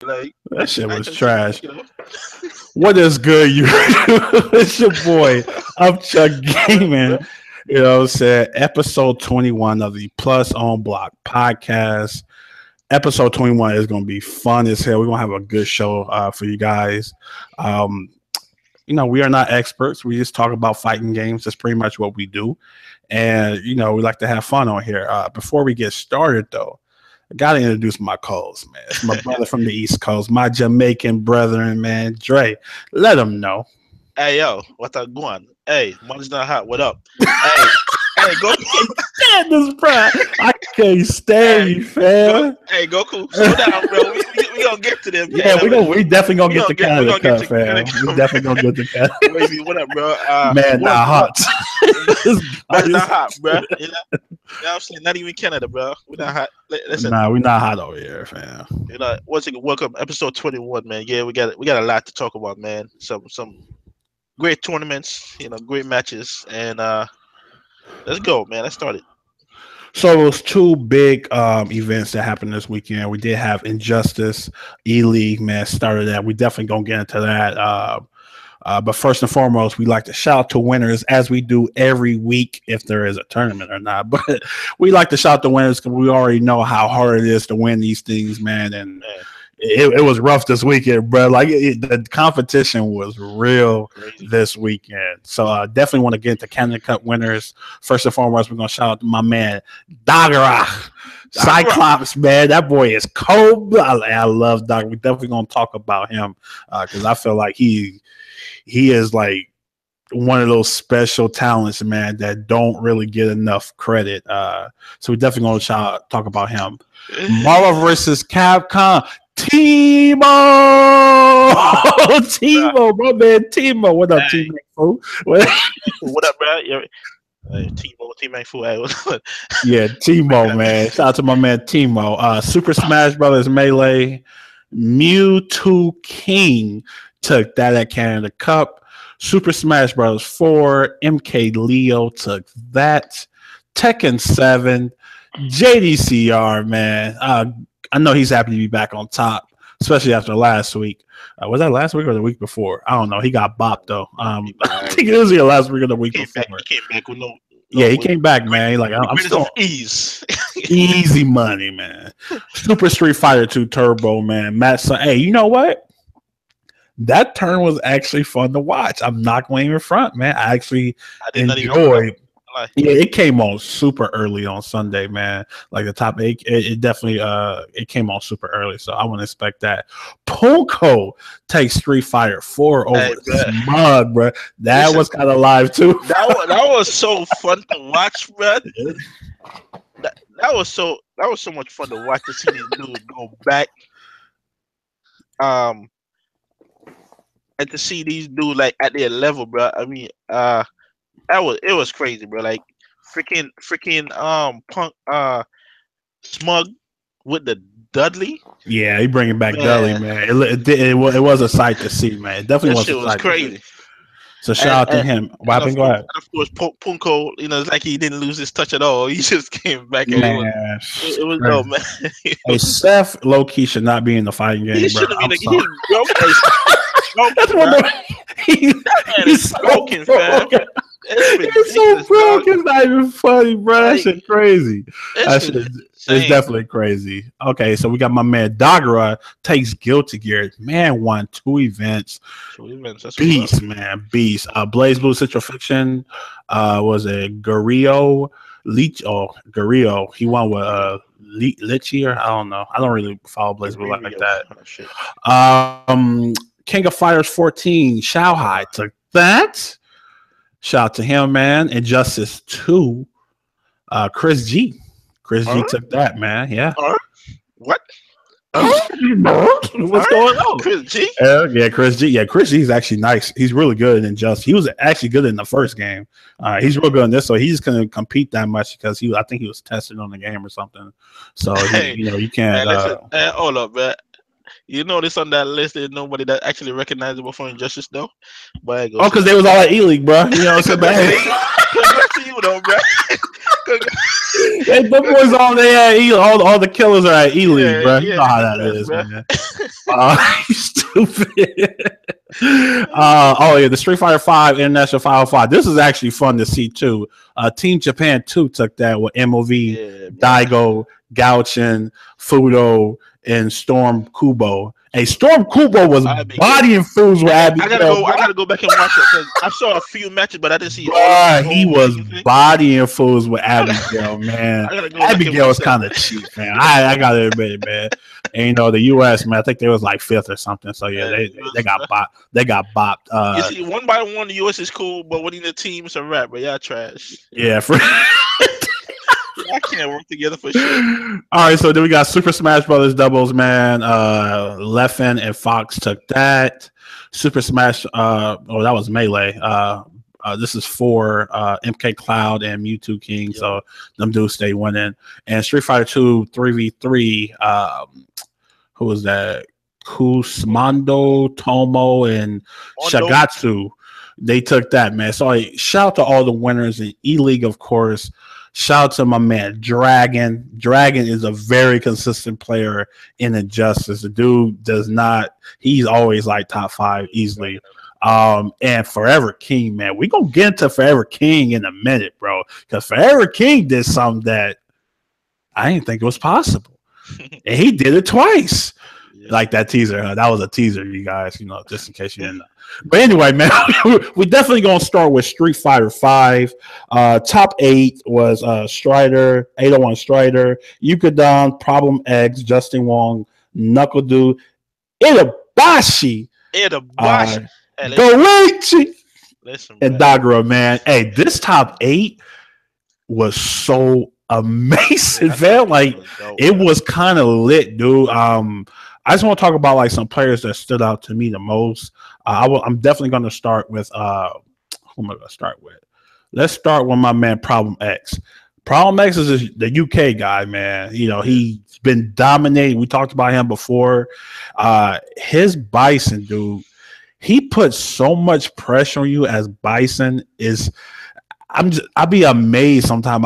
Like That shit I was can see, trash. you know. What is good, you? It's your boy, I'm Chuck Gaming. You know what I'm saying? Episode 21 of the Plus on Block podcast. Episode 21 is going to be fun as hell. We're going to have a good show for you guys. Um, we are not experts. We just talk about fighting games. That's pretty much what we do. And, we like to have fun on here. Before we get started, though, I got to introduce my co-host, man. It's my brother from the East Coast, my Jamaican brethren, man. Dre, let him know. Hey yo, what up going? Hey, money's not hot. What up? Hey, hey, go. Stand this, bro. I can't stand you, fam. Hey, Goku, slow down, bro. We gonna get to them. Yeah, we definitely gonna get the Canada Cup, fam. We definitely gonna get the Canada. Wavy, what up, bro? Man, not hot. Man's not hot, bro. You know what I'm saying? Not even Canada, bro. We're not hot. Listen, nah, we're not hot over here, fam. Once again, welcome, episode 21, man. Yeah, we got a lot to talk about, man. Some great tournaments, great matches, and let's go, man. Let's start it. So it was two big events that happened this weekend. We did have Injustice E-League, man, started that. We definitely gonna get into that. But first and foremost, we like to shout out to winners as we do every week if there is a tournament or not. But we like to shout out to winners because we already know how hard it is to win these things, man. And it was rough this weekend, bro. Like the competition was real this weekend. So definitely want to get into Canada Cup winners. First and foremost, we're gonna shout out to my man Dagara Cyclops, man. That boy is cold. I love Doc. We definitely gonna talk about him because I feel like he is like one of those special talents, man, that don't really get enough credit. So we definitely gonna talk about him. Marvel versus Capcom. Timo, my man, Timo. What up, hey. Timo? What up, bro? Timo, fool. Hey, what's up? Yeah, Timo, man. Shout out to my man Timo. Super Smash Brothers Melee. Mewtwo King took that at Canada Cup. Super Smash Bros. 4. MK Leo took that. Tekken 7. JDCR, man. I know he's happy to be back on top, especially after last week. Was that last week or the week before? I don't know. He got bopped though. I think it was either last week or the week before. He came back with no. Yeah, he came back, man. Like I'm still easy money, man. Super Street Fighter 2 Turbo, man. Hey, you know what? That turn was actually fun to watch. I'm not going in front, man. I enjoyed. Yeah, it came on super early on Sunday, man. Like the top 8, it definitely it came on super early, so I wouldn't expect that. Punko takes Street Fighter 4 over Smug, bro. That was kind of live too. That was so fun to watch, bro. That was so much fun to watch to see these dudes go back. And to see these dudes like at their level, bro. I mean, it was crazy, bro. Like freaking Punk Smug with the Dudley. Yeah, he bringing back Dudley, man. It was a sight to see, man. It definitely was. Shit was crazy. So shout out to him. What happened? Go ahead. Of course, Punko, it's like he didn't lose his touch at all. He just came back. And it was dope, man. Hey, Steph low key should not be in the fighting game, bro. That's what he's broken, fam. It's so broken. It's not even funny, bro. That shit crazy. It's definitely crazy. Okay, so we got my man Dagara takes Guilty Gear. Man won 2 events. That's beast, man. Beast. Blaze Blue Central Fiction was a Guerrero Leech. Oh, Guerrero. He won with Litchi, or I don't know. I don't really follow Blaze Blue like that. King of Fighters 14, Shao Hai took that. Shout out to him, man. Injustice 2, Chris G. Chris G took that, man. Yeah. What? What's going on? Chris G? Yeah, Chris G. Yeah, Chris G is actually nice. He's really good in Injustice. He was actually good in the first game. He's real good in this, so he's couldn't compete that much because I think he was tested on the game or something. So you can't. Hold up, man. You notice on that list there's nobody that actually recognizable for Injustice though. But because they was all at E-League, bro. You know what I'm saying? Congrats to you though, bro. Hey, the boys all they at all the killers are at E League, Yeah, bro. You yeah, know the how that US, is, bro. man. You stupid. Oh yeah, the Street Fighter Five International 505. This is actually fun to see too. Team Japan 2 took that with MOV, Yeah, bro. Daigo, Gauchin, Fudo, and Storm Kubo. Hey, Storm Kubo was Abigail. bodying fools with I gotta Abigail, go. bro. I gotta go back and watch it because I saw a few matches, but I didn't see all of the Bruh, he whole was freaking thing. bodying fools with I Abigail, man. gotta go back and Abigail watch was that. kind of cheap, man. I gotta admit it, man. And the US, man, I think they was like fifth or something. So yeah, Man, they got bopped. They got bopped. you see, one by one, the US is cool, but winning the team is a rap. But y'all trash. Yeah, for I can't work together for shit. all right. So then we got Super Smash Brothers doubles, man. Leffen and Fox took that. Super Smash. Oh, that was Melee. This is for MK Cloud and Mewtwo King. Yeah. So them dudes stay winning. And Street Fighter 2 3v3. Who was that? Kusmando, Tomo, and Mondo. Shagatsu. They took that, man. So shout out to all the winners in E League, of course. Shout out to my man Dragon. Dragon is a very consistent player in Injustice. The dude does not. He's always like top 5 easily. And Forever King, man, we gonna get into Forever King in a minute, bro. Because Forever King did something that I didn't think was possible, and he did it twice. Yeah. Like that teaser, that was a teaser, you guys. Just in case you didn't know. But anyway, man, we're definitely gonna start with Street Fighter 5. Top 8 was Strider, 801 Strider, Yukadon, Problem X, Justin Wong, Knuckle Dude, Itabashi. Goichi, and Dagura, man. Hey, this top 8 was so amazing, man. Like it was kind of lit, dude. I just want to talk about like some players that stood out to me the most. I'm definitely going to start with who am I going to start with? Let's start with my man Problem X. Problem X is the UK guy, man. He's been dominating. We talked about him before. His Bison, dude. He puts so much pressure on you as Bison. I'll be amazed sometimes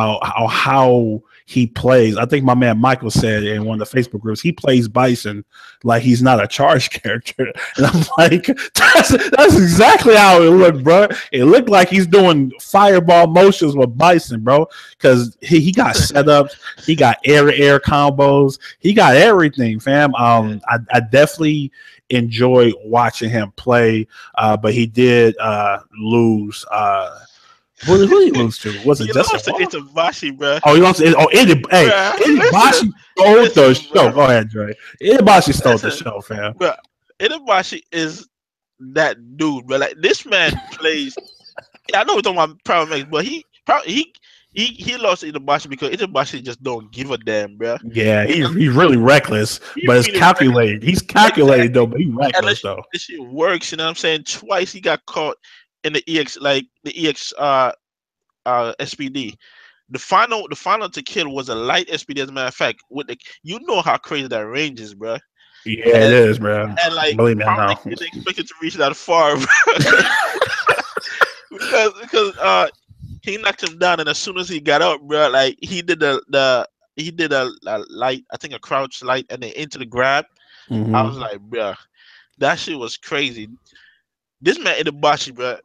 how he plays. I think my man Michael said in one of the Facebook groups, he plays Bison like he's not a charge character. And I'm like, that's exactly how it looked, bro. It looked like he's doing fireball motions with Bison, bro. Because he got setups, he got air combos, he got everything, fam. I definitely enjoy watching him play, but he did lose. Who did he lose to? Was it Justin? He lost to Itabashi, bro. Oh, he lost to Itabashi stole the show. Go ahead, Dre. Itabashi stole the show, fam. Bro, Itabashi is that dude, bro. Like this man plays. I know we're talking about Problem X, but he lost to Itabashi because Itabashi just don't give a damn, bro. Yeah, he's really reckless, but it's calculated. He's calculated though, but he's reckless though. This shit works, you know what I'm saying? Twice he got caught in the EX SPD. The final to kill was a light SPD. As a matter of fact, how crazy that range is, bro. Yeah, it is, bro. And like, believe me, I know. Didn't expect it to reach that far, bro. because he knocked him down, and as soon as he got up, bro, like he did a light, I think a crouch light, and then into the grab. Mm-hmm. I was like, bro, that shit was crazy. This man Itabashi, bro.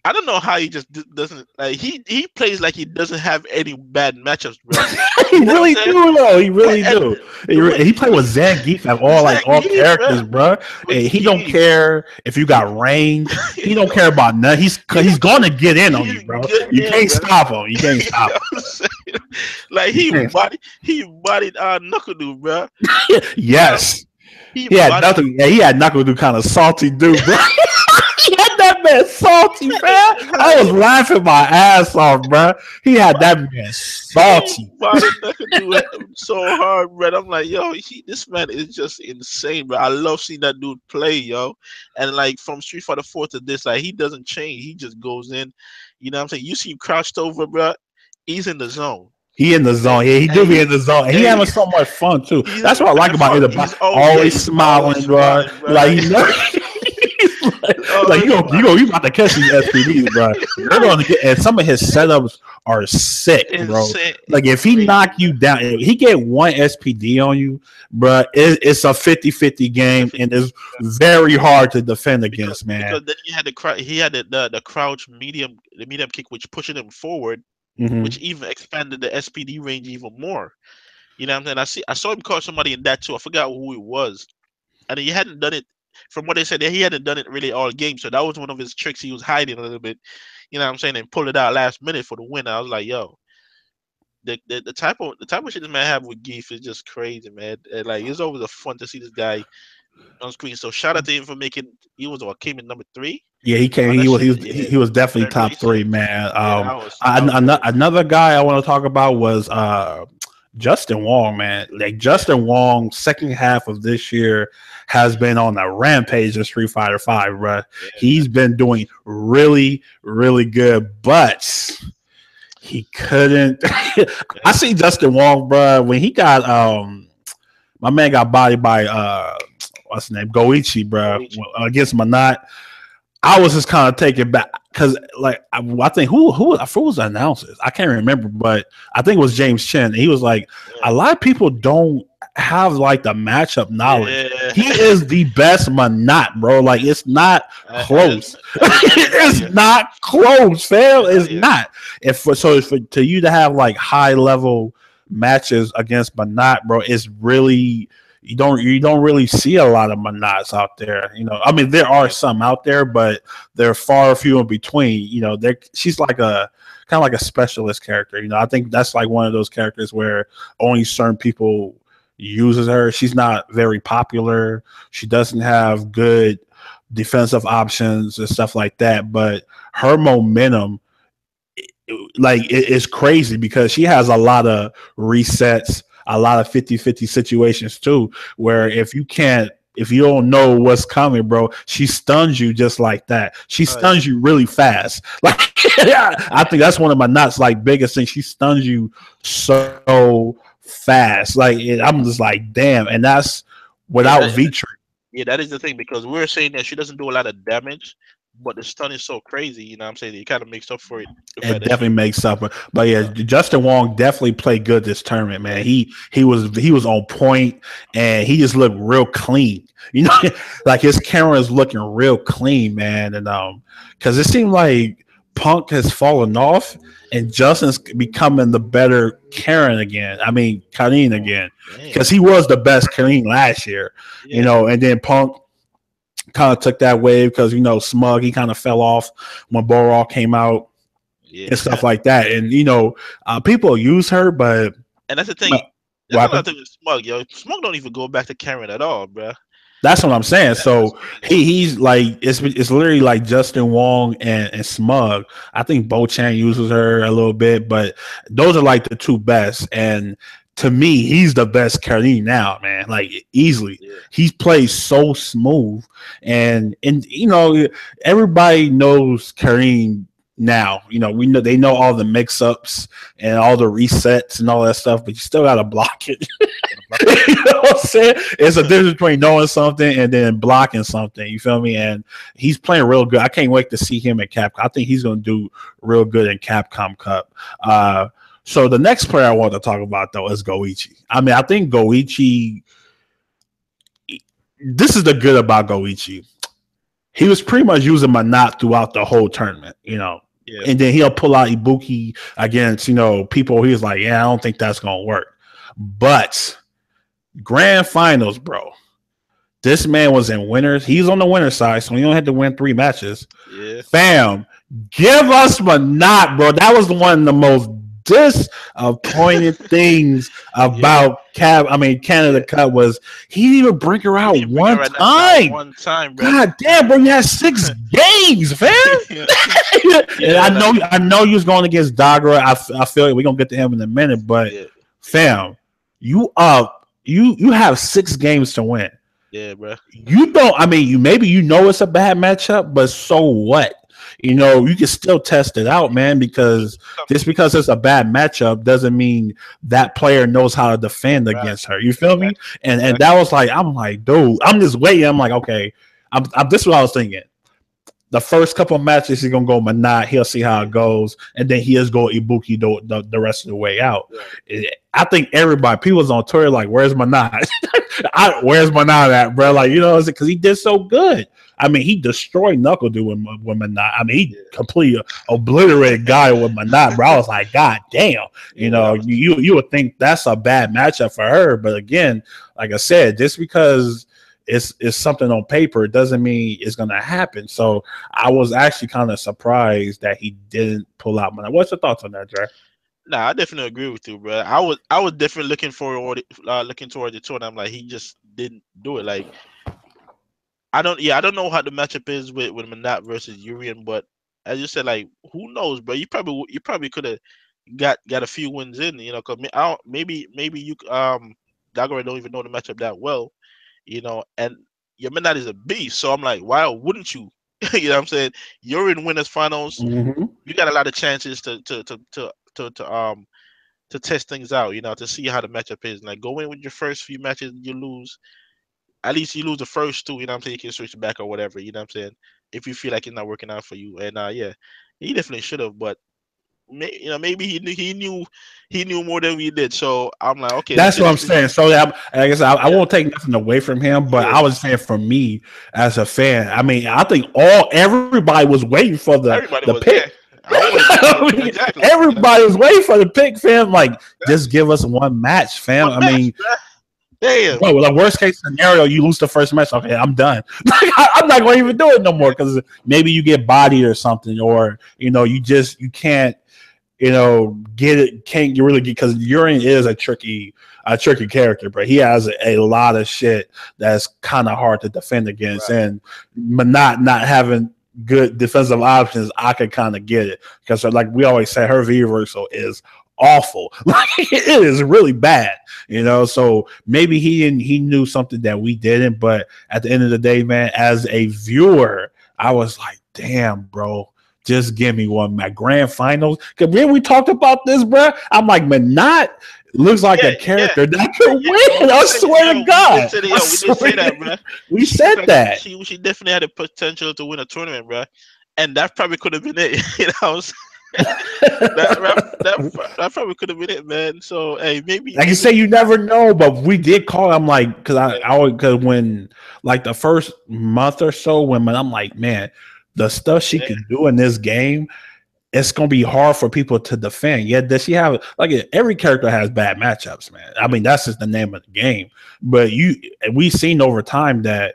I don't know how he just doesn't like he plays like he doesn't have any bad matchups, bro. He really do though. He really do. He played with Zangief at all characters, bro. Hey, he don't care if you got range. He don't care about nothing. He's gonna get in on you, bro. You can't stop him. You can't stop him. Like he bodied Knuckle Dude, bro. Yes. He had Knuckle Dude kind of salty dude, bro. He had that man salty, man. I was laughing my ass off, bro. He had that man salty. So hard, bro. I'm like, yo, this man is just insane, bro. I love seeing that dude play, yo. And like from Street Fighter 4 to this, like he doesn't change. He just goes in. You know what I'm saying? You see him crouched over, bro. He's in the zone. He in the zone. Yeah, he do be in the zone. And he having so much fun too. That's what I like about it. Always smiling, bro. Like Like you about to catch these SPDs, bro. You're going to get, and some of his setups are sick, bro. insane. Like if he knock you down, if he get one SPD on you, bro, it's a 50-50 game, and it's very hard to defend against, man. Because then he had the crouch the medium kick, which pushed him forward, Hmm. which even expanded the SPD range even more. You know what I'm saying? I saw him call somebody in that too. I forgot who it was, and he hadn't done it. From what they said, he hadn't done it really all game. So that was one of his tricks. He was hiding a little bit. You know what I'm saying? And pulled it out last minute for the win. I was like, yo, the type of shit this man have with Geef is just crazy, man. And like it's always a fun to see this guy on screen. So shout out to him for making. He was what came in number 3 Yeah, he came. on that shit. Yeah, He was definitely third top place. So 3, man. yeah, that was crazy. Another guy I want to talk about was Justin Wong, man. Like Justin Wong, second half of this year has been on a rampage in Street Fighter 5, bro. Yeah, He's been doing really, really good, but he couldn't. I see Justin Wong, bro, when he got my man got bodied by what's his name, Goichi, bro, Goichi. against Manat. I was just kind of taken back because, like, I think who was the announcers? I can't remember, but I think it was James Chen. And he was like, a lot of people don't have like the matchup knowledge. Yeah. He is the best Manat, bro. Like, it's not close. It's not close, fam. It's not. To you to have like high level matches against Manat, bro, it's really. You don't really see a lot of Manats out there. You know, I mean, there are some out there, but they're far few in between. You know, she's like a kind of like a specialist character. You know, I think that's like one of those characters where only certain people uses her. She's not very popular. She doesn't have good defensive options and stuff like that. But her momentum, it's crazy because she has a lot of resets, a lot of 50-50 situations too, where if you don't know what's coming, bro, she stuns you just like that. She stuns you really fast. Like, I think that's one of my nuts, like, biggest thing. She stuns you so fast. Like, I'm just like, damn. And that's without V-Tree. Yeah, that is the thing, because we were saying that she doesn't do a lot of damage, but the stun is so crazy. You know what I'm saying? It kind of makes up for it. It definitely makes up. But yeah, Justin Wong definitely played good this tournament, man. He was on point, and he just looked real clean. You know, like his camera is looking real clean, man. And because it seemed like Punk has fallen off, and Justin's becoming the better Karin again. Because he was the best Karin last year. Yeah. You know, and then Punk kind of took that wave because, you know, Smug, he kind of fell off when Boral came out and stuff like that. And, you know, people use her, but... And that's the thing. That's another thing with Smug, yo. Smug don't even go back to Karin at all, bro. That's what I'm saying. So he's like, it's literally like Justin Wong and Smug. I think Bo Chan uses her a little bit, but those are like the two best. And to me, he's the best Karin now, man. Like, easily. Yeah. He plays so smooth. And you know, everybody knows Karin now. You know, they know all the mix-ups and all the resets and all that stuff, but you still gotta block it. You know what I'm saying? It's a difference between knowing something and then blocking something. You feel me? And he's playing real good. I can't wait to see him at Capcom. I think he's gonna do real good in Capcom Cup. So the next player I want to talk about, though, is Goichi. I mean, I think Goichi, this is the good about Goichi. He was pretty much using Manat throughout the whole tournament, you know. Yeah. And then he'll pull out Ibuki against, you know, people. He's like, yeah, I don't think that's going to work. But grand finals, bro. This man was in winners. He's on the winner side, so he only had to win 3 matches. Yeah. Fam, give us Manat, bro. That was one of the most disappointed things about Canada Cup was he didn't even bring her out one time. One time, bro. God damn, bro, you had 6 games, fam. And I know you was going against Dagra. I feel like we're gonna get to him in a minute, but fam, you have 6 games to win. Yeah, bro. You don't. I mean, maybe you know it's a bad matchup, but so what? You know, you can still test it out, man, because just because it's a bad matchup doesn't mean that player knows how to defend against her. You feel me? And that was like, I'm like, dude, I'm just waiting. I'm like, okay, this is what I was thinking. the first couple of matches he's gonna go Manat. He'll see how it goes, and then he is go Ibuki the rest of the way out. I think everybody, people's on Twitter like, "Where's Manat? Where's Manat at, bro?" Like, you know, because he did so good. I mean, he destroyed Knuckle Dude with Manat. I mean, he completely obliterated Guy with Manat, bro. I was like, God damn, you know, you would think that's a bad matchup for her, but again, like I said, just because it's something on paper, it doesn't mean it's gonna happen. So I was actually kind of surprised that he didn't pull out Manat. What's your thoughts on that, Dre? Nah, I definitely agree with you, bro. I was definitely looking toward the tour. I'm like, he just didn't do it. Like, I don't know how the matchup is with Manat versus Urian, but as you said, like, who knows, bro? You probably could have got a few wins in, you know, cause maybe you Dagger don't even know the matchup that well, you know, and your Manat is a beast. So I'm like, why wouldn't you? You know what I'm saying? You're in winners finals. Mm-hmm. You got a lot of chances to test things out, you know, to see how the matchup is. Like, go in with your first few matches, you lose. At least you lose the first two, you know what I'm saying? You can switch back or whatever, you know what I'm saying? If you feel like it's not working out for you. And yeah, he definitely should have, but you know, maybe he knew more than we did. So I'm like, okay, That's what I'm saying. So like I said, I won't take nothing away from him, but I was saying for me as a fan, I mean, I think everybody was waiting for everybody the was pick. there. I mean, exactly. Everybody was waiting for the pick, fam. Like, just give us one match, fam. One match, bro. Damn. Bro, the worst case scenario, you lose the first match. Okay, I'm done. I'm not going to even do it no more because maybe you get bodied or something, or you know, you can't, you know, can't you really get, because Urian is a tricky character, but he has a lot of shit that's kind of hard to defend against, right. And not having good defensive options, I could kind of get it because, like we always say, her V reversal is awful. Like, it is really bad, you know. So maybe he knew something that we didn't, but at the end of the day, man, as a viewer, I was like, damn, bro, just give me one. My grand finals, because when we talked about this, bro, I'm like, Manat looks like a character that could win. I swear to God, we did say that, bro. We said that she definitely had the potential to win a tournament, bro, and that probably could have been it. You know. that probably could have been it, man. So hey, maybe like you say, you never know, but we did call. I'm like, because when like the first month or so, when I'm like, man, the stuff she can do in this game, it's gonna be hard for people to defend. Yet does she have, like, every character has bad matchups, man. I mean, that's just the name of the game. But we've seen over time that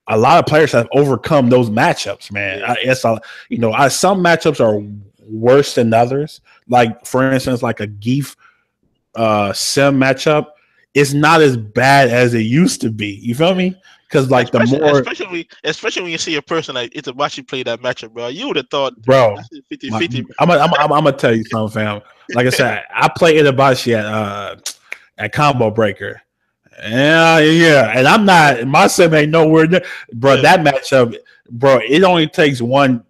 a lot of players have overcome those matchups, man. It's some matchups are worse than others. Like, for instance, like a Geef Sim matchup is not as bad as it used to be. You feel me? Because like especially when you see a person like Itabashi play that matchup, bro, you would have thought, bro, 50-50. I'm gonna tell you something, fam. Like I said, I play Itabashi at Combo Breaker. Yeah, and I'm not, my sim ain't nowhere near, bro. Yeah. That matchup, bro, it only takes one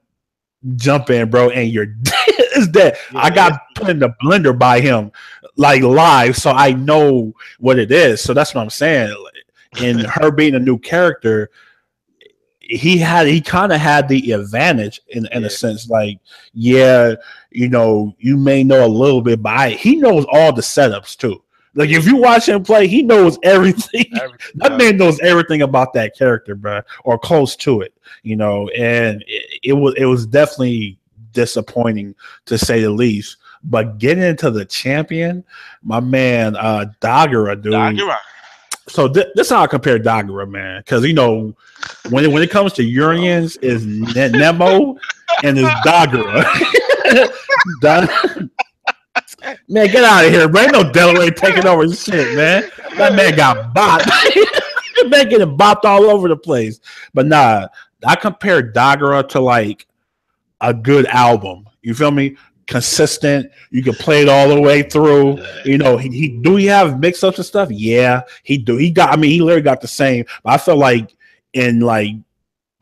jump in, bro, and you're dead. It's dead. Yeah, I got put in the blender by him, like, live, so I know what it is. So that's what I'm saying. And her being a new character, he kind of had the advantage in a sense. Like, yeah, you know, you may know a little bit, but he knows all the setups too. Like, if you watch him play, he knows everything. That man knows everything about that character, bro, or close to it, you know. And it was definitely disappointing, to say the least. But getting into the champion, my man, Dagura, dude. Dagura. So this is how I compare Dagura, man, because, you know, when it comes to Urians, is Nemo and is Dagura. Man, get out of here, bro. Ain't no Delaware taking over this shit, man. That man got bopped. That man getting bopped all over the place. But nah, I compare Dagura to like a good album. You feel me? Consistent. You can play it all the way through. You know, he have mix-ups and stuff? Yeah, he do. He literally got the same. But I feel like in like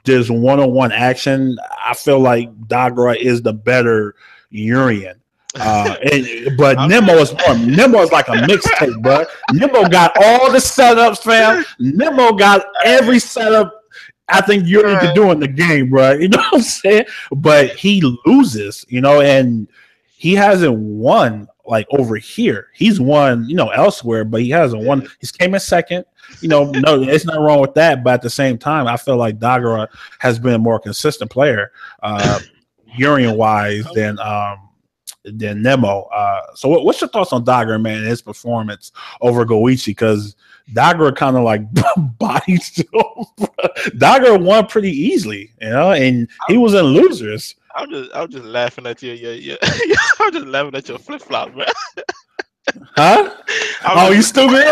just one-on-one action, I feel like Dagura is the better Urian. But Nemo is like a mixtape, bro. Nemo got all the setups, fam. Nemo got every setup I think you need to do in the game, bro. You know what I'm saying? But he loses, and he hasn't won like over here. He's won, elsewhere, but he hasn't won. He's came in second. No, there's nothing wrong with that. But at the same time, I feel like Dagara has been a more consistent player, Urian wise than Nemo. So what's your thoughts on Dagger, man, and his performance over Goichi? Because Dagger kind of like bodies him. Dagger won pretty easily, and he was in losers. I'm just laughing at you. Yeah. I'm just laughing at your flip flop, man. Huh? You stupid.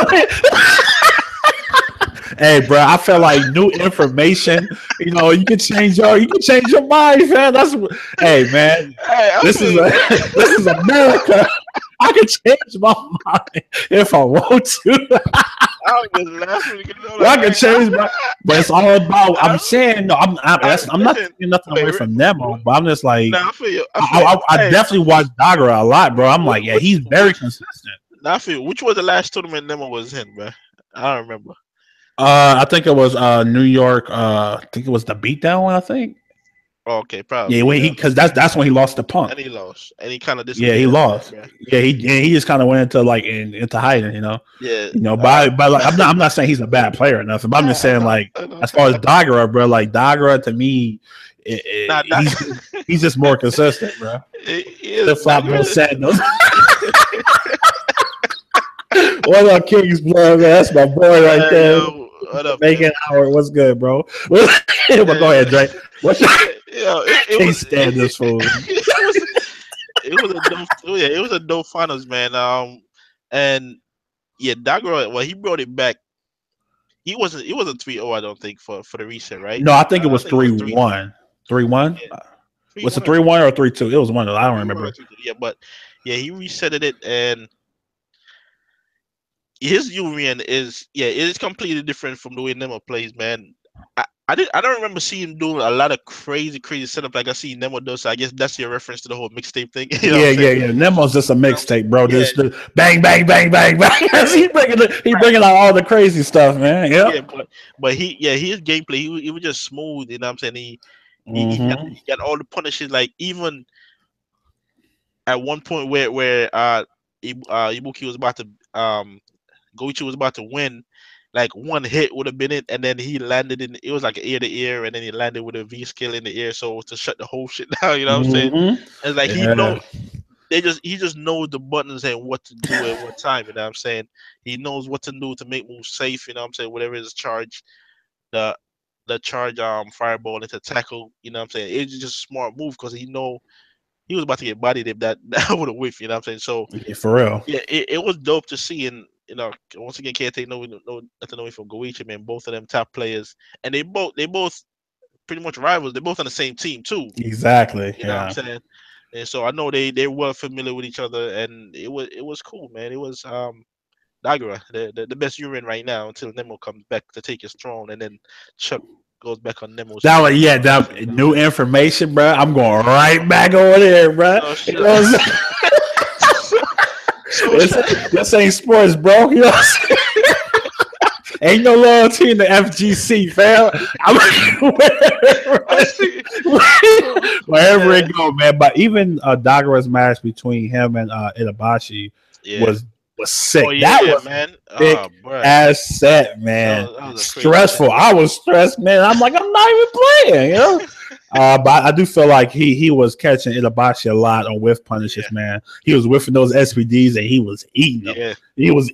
Hey, bro, I feel like new information. You can change your mind, man. Hey, man. This is America. I can change my mind if I want to. I was just laughing. I can change my, but it's all about. I'm saying no. I'm not taking nothing away from Nemo, but I'm just like, I feel you. I definitely watch Dagger a lot, bro. I'm like, yeah, he's very consistent. I feel. Which was the last tournament Nemo was in, bro? I don't remember. I think it was New York. I think it was the beatdown one. I think. Oh, okay, probably. Yeah, because that's when he lost the Punk. And he lost, and he kind of he lost. Yeah, he just kind of went into hiding, Yeah, but like, I'm not saying he's a bad player or nothing. But I'm just saying like as far as Dagara, bro, like Dagara to me, he's just more consistent, bro. The flop no Sandals. What up, Kings Blood? Man? That's my boy right there. What up, Making Howard? What's good, bro? Go ahead, Drake. Can't stand this fool. It was a dope finals, man. And yeah, Dagger. Well, he brought it back. It wasn't 3-0, I don't think, for the reset, right? No, I think it was 3-1. 3-1. Was it 3-1 or 3-2? It was one of those. I don't remember. Yeah, but yeah, he resetted it, and his Urian it is completely different from the way Nemo plays, man. I don't remember seeing him doing a lot of crazy setup like I see Nemo does. So I guess that's your reference to the whole mixtape thing. Yeah. Nemo's just a mixtape, bro. Just bang, bang, bang, bang, bang. He bringing out all the crazy stuff, man. Yeah, but his gameplay, he was just smooth. You know what I'm saying? He got all the punishes. Like even at one point where Ibuki was about to Goichi was about to win, like one hit would have been it, and then he landed it was like ear to ear, and then he landed with a V skill in the air, so to shut the whole shit down. You know what I'm saying? It's like he just knows the buttons and what to do at what time. You know what I'm saying? He knows what to do to make moves safe. You know what I'm saying? Whatever his charge, the charge fireball into tackle. You know what I'm saying? It's just a smart move because he was about to get bodied if that would have whiffed. You know what I'm saying? So for real, yeah, it was dope to see. And once again, can't take nothing away from Goichi, man. Both of them top players, and they both pretty much rivals. They're both on the same team too. Exactly. You know what I'm saying? And so I know they're well familiar with each other, and it was cool, man. It was Dagura, the best Urian right now until Nemo comes back to take his throne, and then Chuck goes back on Nemo's. That new information, bro. I'm going right back over there, bro. This ain't sports, bro. You know what I'm saying? Ain't no loyalty in the FGC, fam. Wherever it go, man. But even Dagara's match between him and Itabashi was sick. That was man. Big ass set, man. That was stressful. I was stressed, man. I'm like, I'm not even playing, but I do feel like he was catching Itabashi a lot on whiff punishes, man. He was whiffing those SPDs and he was eating them. Yeah. He was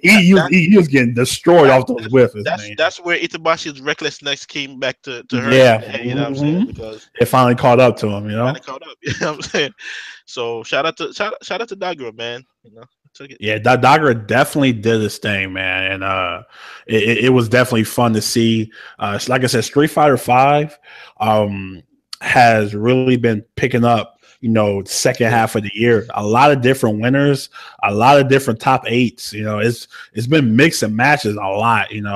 getting destroyed off those whiffs. That's where Itabashi's recklessness came back to her. Yeah, you know what I'm saying? Because it finally caught up to him. You know what I'm saying? So shout out to Dagura, man. Yeah, Dagger definitely did his thing, man, and it was definitely fun to see. Like I said, Street Fighter V has really been picking up, second half of the year. A lot of different winners, a lot of different top eights. It's been mix and matches a lot, and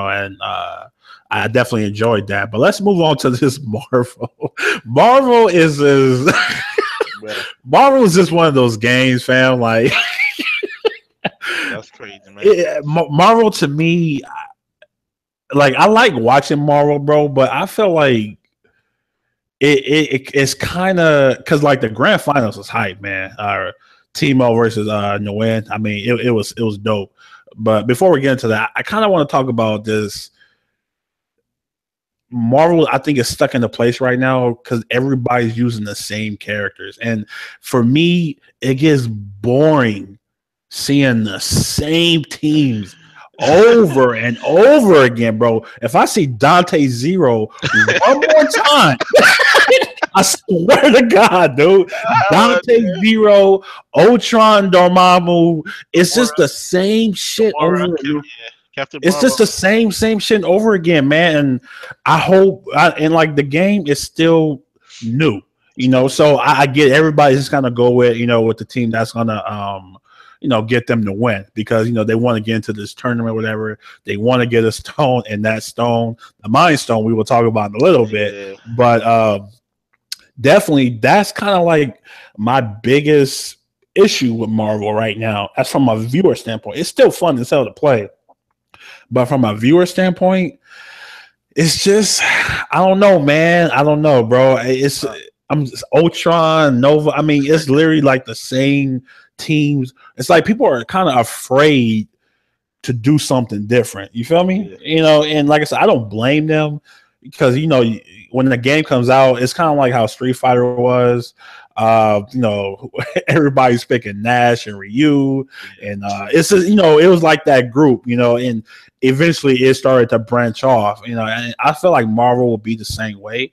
I definitely enjoyed that. But let's move on to this Marvel. Marvel is Marvel is just one of those games, fam. Like. That's crazy, man. Marvel to me, like I like watching Marvel, bro, but I feel like it's kind of because like the grand finals was hype, man. Timo versus Nguyen. I mean, it was dope. But before we get into that, I kind of want to talk about this. Marvel, I think, is stuck in a place right now because everybody's using the same characters, and for me, it gets boring seeing the same teams over and over again, bro. If I see Dante Zero one more time, I swear to God, dude. Uh, Dante Zero, Ultron Dormammu. It's just Gamora, the same shit Gamora, over. yeah, Captain It's just Marvel. the same shit over again, man. And I hope, and like the game is still new, Still, So I get everybody's just gonna go with with the team that's gonna get them to win because they want to get into this tournament, whatever. They want to get a stone, and that stone, the Mind Stone, we will talk about in a little bit, yeah, but definitely that's kind of like my biggest issue with Marvel right now. As from a viewer standpoint, it's still fun as hell to play, but from a viewer standpoint, it's just I don't know, man. I don't know, bro. uh, I'm just Ultron, Nova. I mean, it's literally like the same teams. It's like people are kind of afraid to do something different. You feel me? yeah. And like I said, I don't blame them because when the game comes out, it's kind of like how Street Fighter was. Everybody's picking Nash and Ryu, and it's just, it was like that group, and eventually it started to branch off, and I feel like Marvel will be the same way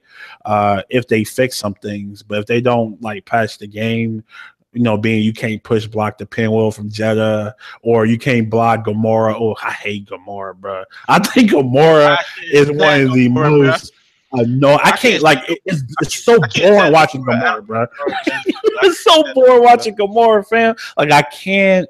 if they fix some things, but if they don't like patch the game, being you can't push block the pinwheel from Jeddah, or you can't block Gamora. Oh, I hate Gamora, bro. I think Gamora I is can't one stand of the Gamora, bro. most. No, I I can't. can't Like stand. it's so I can't boring stand watching Gamora. I Gamora, bro. don't know, man. I It's can't so stand boring Gamora, bro. watching Gamora, fam. Like I can't.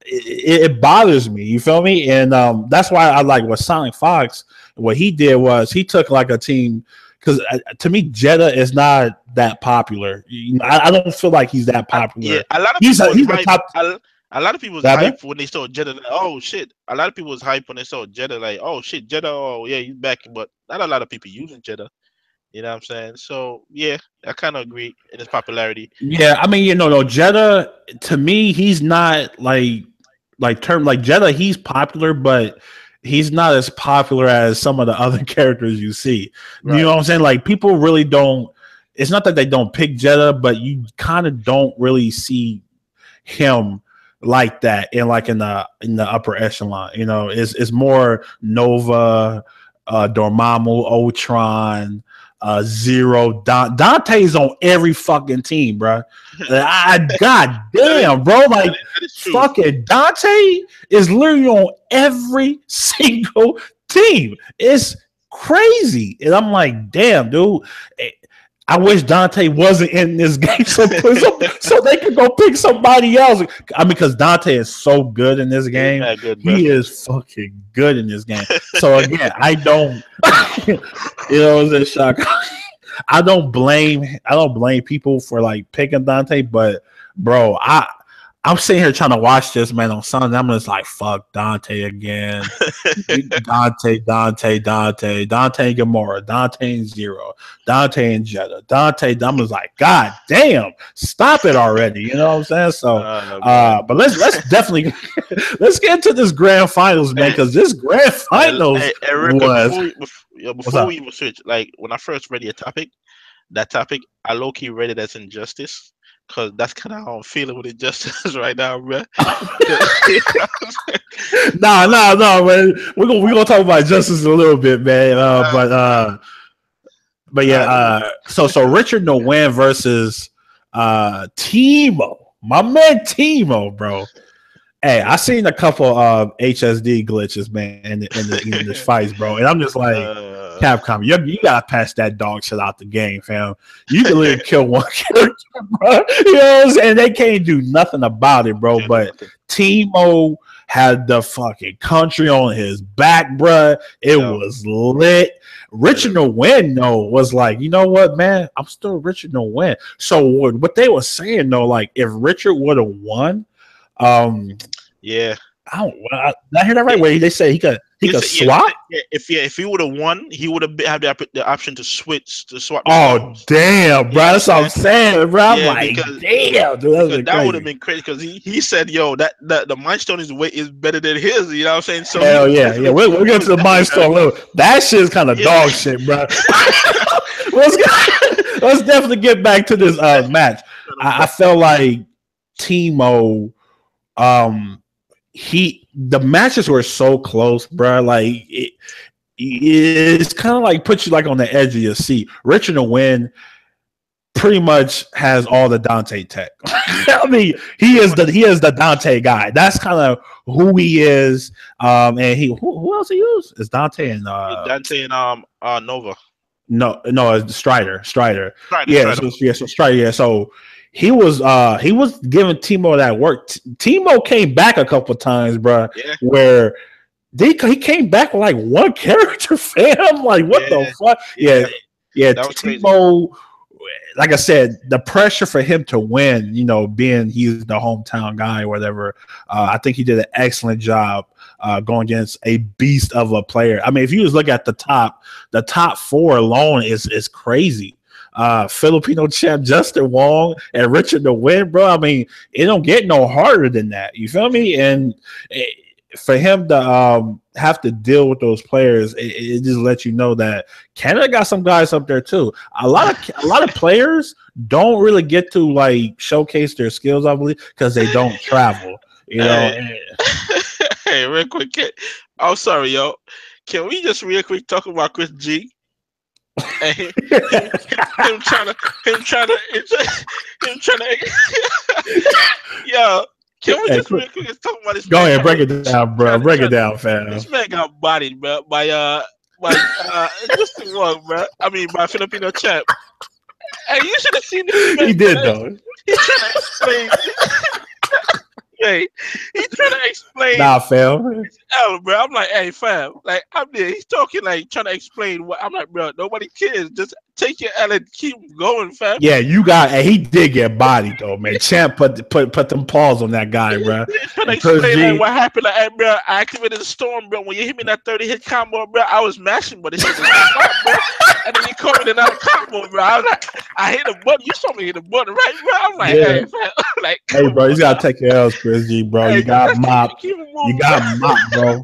It bothers me. You feel me? And that's why I like what Sonic Fox. What he did was he took like a team because to me Jeddah is not that popular. I don't feel like he's that Yeah, popular. a lot of He's people a was he's a hype. top. A lot of people was Rather? hype when they saw Jeddah. Like, oh shit! A lot of people was hype when they saw Jeddah. Like, oh shit, Jeddah. Oh yeah, he's back. But not a lot of people using Jeddah. You know what I'm saying? So yeah, I kind of agree in his popularity. Yeah, I mean, no, Jeddah to me, he's not like term like Jeddah. He's popular, but he's not as popular as some of the other characters you see. You know Right. what I'm saying? Like people really don't. It's not that they don't pick Jeddah, but you kind of don't really see him like that in the upper echelon. It's more Nova, Dormammu, Ultron, Zero. Dante's on every fucking team, bro. God That is damn, bro. Like that is true. fucking Dante is literally on every single team. It's crazy, and I'm like, damn, dude. I wish Dante wasn't in this game so they could go pick somebody else. I mean, because Dante is so good in this Yeah, he's game. mad good, bro. He is fucking good in this game. So again, I don't, it's a shock. I don't blame people for like picking Dante, but bro, I'm sitting here trying to watch this man on Sunday. I'm just like, fuck Dante again. Dante and Gamora, Dante and Zero, Dante and Jeddah, Dante. I'm just like, God damn, stop it already. You know what I'm saying? So, Man. but let's definitely let's get into this grand finals, man, because this grand finals Hey, Erica, was what's before up? we even switch, like when I first read your topic, that topic, I low key read it as injustice. Cause that's kind of how I'm feeling with injustice right now, bro. No, man. We're gonna talk about justice in a little bit, man. But yeah, so Richard Nguyen versus Timo, my man Timo, bro. Hey, I seen a couple of HSD glitches, man, in this fights, bro, and I'm just like, uh, Capcom, you gotta pass that dog shit out the game, fam. You can literally kill one character, bro. You know what I'm saying? They can't do nothing about it, bro. can't do But nothing. Timo had the fucking country on his back, bro. It Yo, was lit. Richard Nguyen, though, was like, you know what, man? I'm still Richard Nguyen. So what they were saying, though, like, if Richard would have won, um, yeah, I don't. Did I hear that right? they, Where they say he could. He could swap. If he would have won, he would have had the option to swap the Oh stones. damn, bro! You know what I'm That's what I'm saying? saying, bro. I'm Yeah, like, damn, dude, because that would have crazy. been crazy. Because he said, "Yo, that the Mind Stone is better than his." You know what I'm saying? So Hell yeah, yeah. We'll he get to was the definitely mind storm. That shit's kind of yeah. dog shit, bro. let's definitely get back to this match. I felt like Timo, the matches were so close, bro. Like it's kind of like put you like on the edge of your seat. Richard to win pretty much has all the Dante tech. I mean, he is the Dante guy. That's kind of who he is. And who else he used? It's Dante and Nova. No, it's Strider. Strider. So Strider. Yeah, so he was giving Timo that work. Timo came back a couple times, bro. Yeah. Where he came back with like one character, fam. Like what the fuck? Yeah. That was Timo. Crazy. Like I said, the pressure for him to win, being he's the hometown guy or whatever, I think he did an excellent job going against a beast of a player. I mean, if you just look at the top 4 alone is crazy. Filipino champ Justin Wong and Richard to win, bro. I mean, it don't get no harder than that. You feel me? And for him to have to deal with those players, it just lets you know that Canada got some guys up there too. A lot of players don't really get to like showcase their skills, I believe, because they don't travel. Hey, real quick, I'm sorry, yo. Can we just real quick talk about Chris G? And him trying to yo. Can we just real quick talk about this? Go ahead, break it down, bro. Break it down, fam. This man got bodied, bro, by Justin Wong, bro. I mean, by Filipino champ. Hey, you should have seen this man. He did though. He's trying to explain. Hey, he's trying to explain. Nah, fam. L, bro. I'm like, hey, fam. Like, I'm there. He's talking like trying to explain what. I'm like, bro. Nobody cares. Just take your L and keep going, fam. Yeah, he did get bodied though, man. Champ put them paws on that guy, bro. He's trying to explain like, what happened. Like, hey, bro, I activated the storm, bro. When you hit me that 30 hit combo, bro, I was mashing, but it hit the bro. And then you caught me in another combo, bro. I was like, I hit the button. You saw me hit the button, right, bro? I'm like, hey, fam. Like, hey, bro, you gotta take your L's, Chris G, bro. Hey, you got mop. You got mop, bro.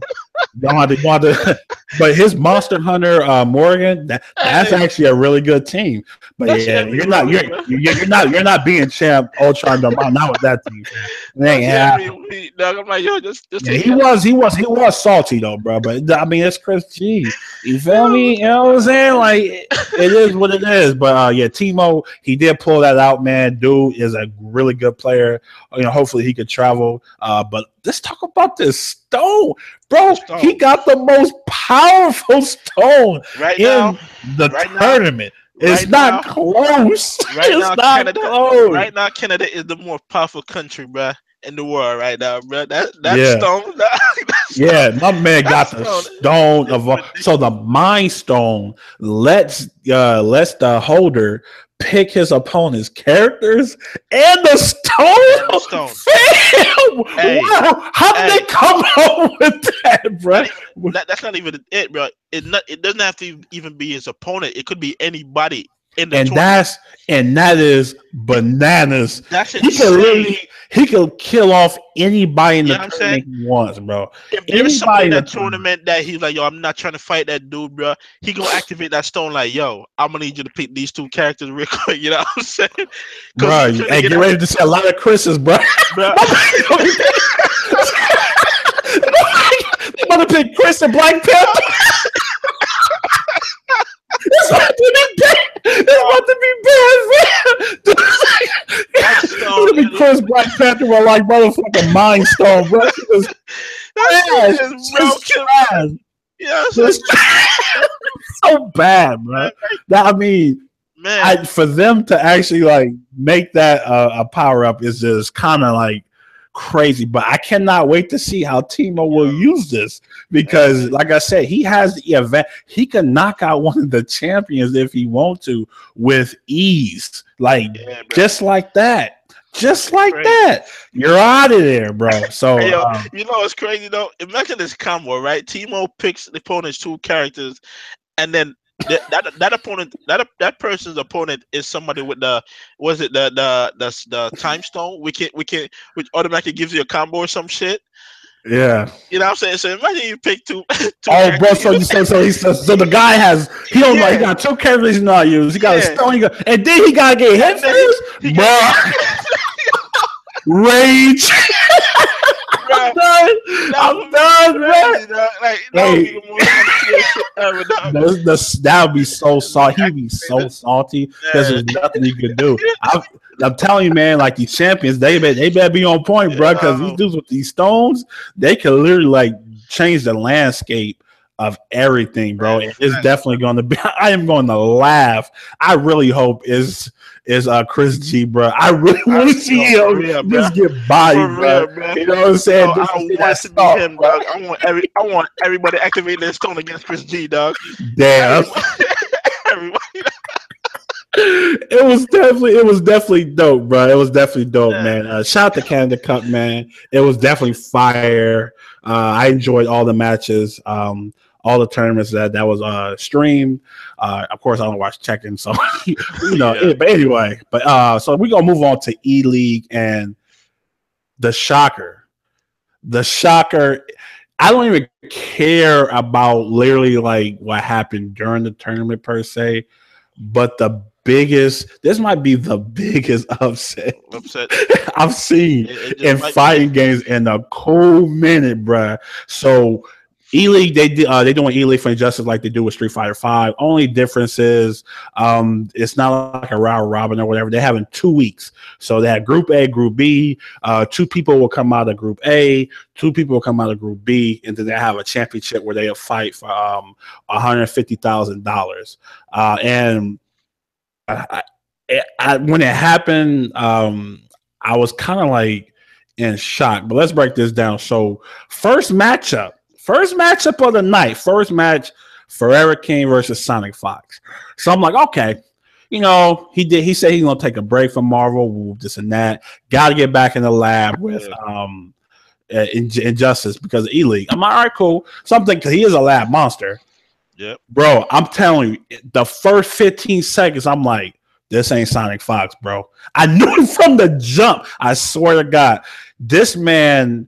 You want to, but his Monster Hunter Morgan, that's actually a really good team. But yeah, you're not being champ Ultron not with that team. I'm like, yo, just he was salty though, bro. But I mean, it's Chris G. You feel me? You know what I'm saying? Like it is what it is. But yeah, Timo, he did pull that out, man. Dude is a really good player. Hopefully he could travel. But let's talk about this stone, bro. He got the most powerful stone in the tournament. It's not close. It's not close. Right now, Canada is the more powerful country, bro, in the world right now, bro. That stone. Yeah, my man got the stone so the Mind Stone lets the holder pick his opponent's characters and the stone. Hey, wow, how did they come up with that, bro? That's not even it, bro. It doesn't have to even be his opponent. It could be anybody in the tournament. That is bananas. That's he could kill off anybody in the tournament he wants, bro. If there's somebody in that tournament that he's like, yo, I'm not trying to fight that dude, bro. He gonna activate that stone like, yo, I'm gonna need you to pick these 2 characters real quick. You know what I'm saying? Bro, hey, get ready to see a lot of Chris's, bro. They want to pick Chris and Black Panther. It's about to be bad, man. It's going to be Chris Black Panther with like motherfucking Mind Stone, bro. Just so bad, bro. I mean, man, for them to actually like make that a power up is just kind of like crazy. But I cannot wait to see how Timo will use this because, like I said, he has the event. He can knock out one of the champions if he wants to with ease, just like that. Just It's like crazy. that. You're out of there, bro. So Hey, yo, you know what's crazy though? Imagine this combo, right? Timo picks the opponent's two characters, and then that opponent that person's opponent is somebody with the was it the time stone, which automatically gives you a combo or some shit. yeah. You know what I'm saying? So imagine you pick two two Oh, bro. characters. So you so he says so the guy has he don't know he Yeah, got two characters he's not use. He got a yeah. stone, and then he gotta get hit And then he first, got bro. Rage. I'm bro. done. That I'm would be done, bro. crazy, dog. Like that would be Hey, the most unserious shit ever, dog. that would be so salty. He'd be so salty because Yeah. there's nothing he could do. I'm telling you, man, like these champions, they better be on point, bro. Because these Um, dudes with these stones, they can literally like change the landscape of everything, bro. man, And it's definitely going to be. I am going to laugh. I really hope is Chris G, bro. I really want to see for him real, bro. just get bodied, For bro. real, bro. You know what I'm Yo, saying? I Just to see want that it to be stuff, him, bro. dog. I want everybody activating their stone against Chris G, dog. Damn. Everybody, everybody. It was definitely dope, bro. It was definitely dope, man. Shout out to Canada Cup, man. It was definitely fire. I enjoyed all the matches, all the tournaments that was streamed. Of course, I don't watch check-in, so you know. Yeah. But anyway, so we're gonna move on to E League and the shocker. The shocker. I don't even care about literally like what happened during the tournament per se, but this might be the biggest upset Upset. I've seen It in just might fighting games in a cool minute, bruh. So E League, they doing E League for Injustice like they do with Street Fighter V. Only difference is it's not like a round robin or whatever. They're having 2 weeks. So they have Group A, Group B. 2 people will come out of Group A, 2 people will come out of Group B, and then they have a championship where they'll fight for $150,000. And when it happened, I was kind of like in shock. But let's break this down. So first matchup of the night, first match, Forever King versus Sonic Fox. So I'm like, okay, you know, he said he's gonna take a break from Marvel, this and that. Got to get back in the lab with Injustice because of E League. I'm like, all right, cool. Something because he is a lab monster. Yep. Bro, I'm telling you, the first 15 seconds, I'm like, this ain't Sonic Fox, bro. I knew it from the jump. I swear to God, this man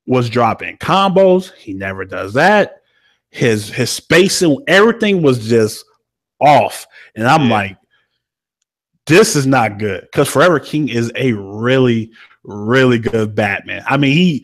was dropping combos. He never does that. His spacing, everything was just off. And I'm like, this is not good. Because Forever King is a really, really good Batman. I mean,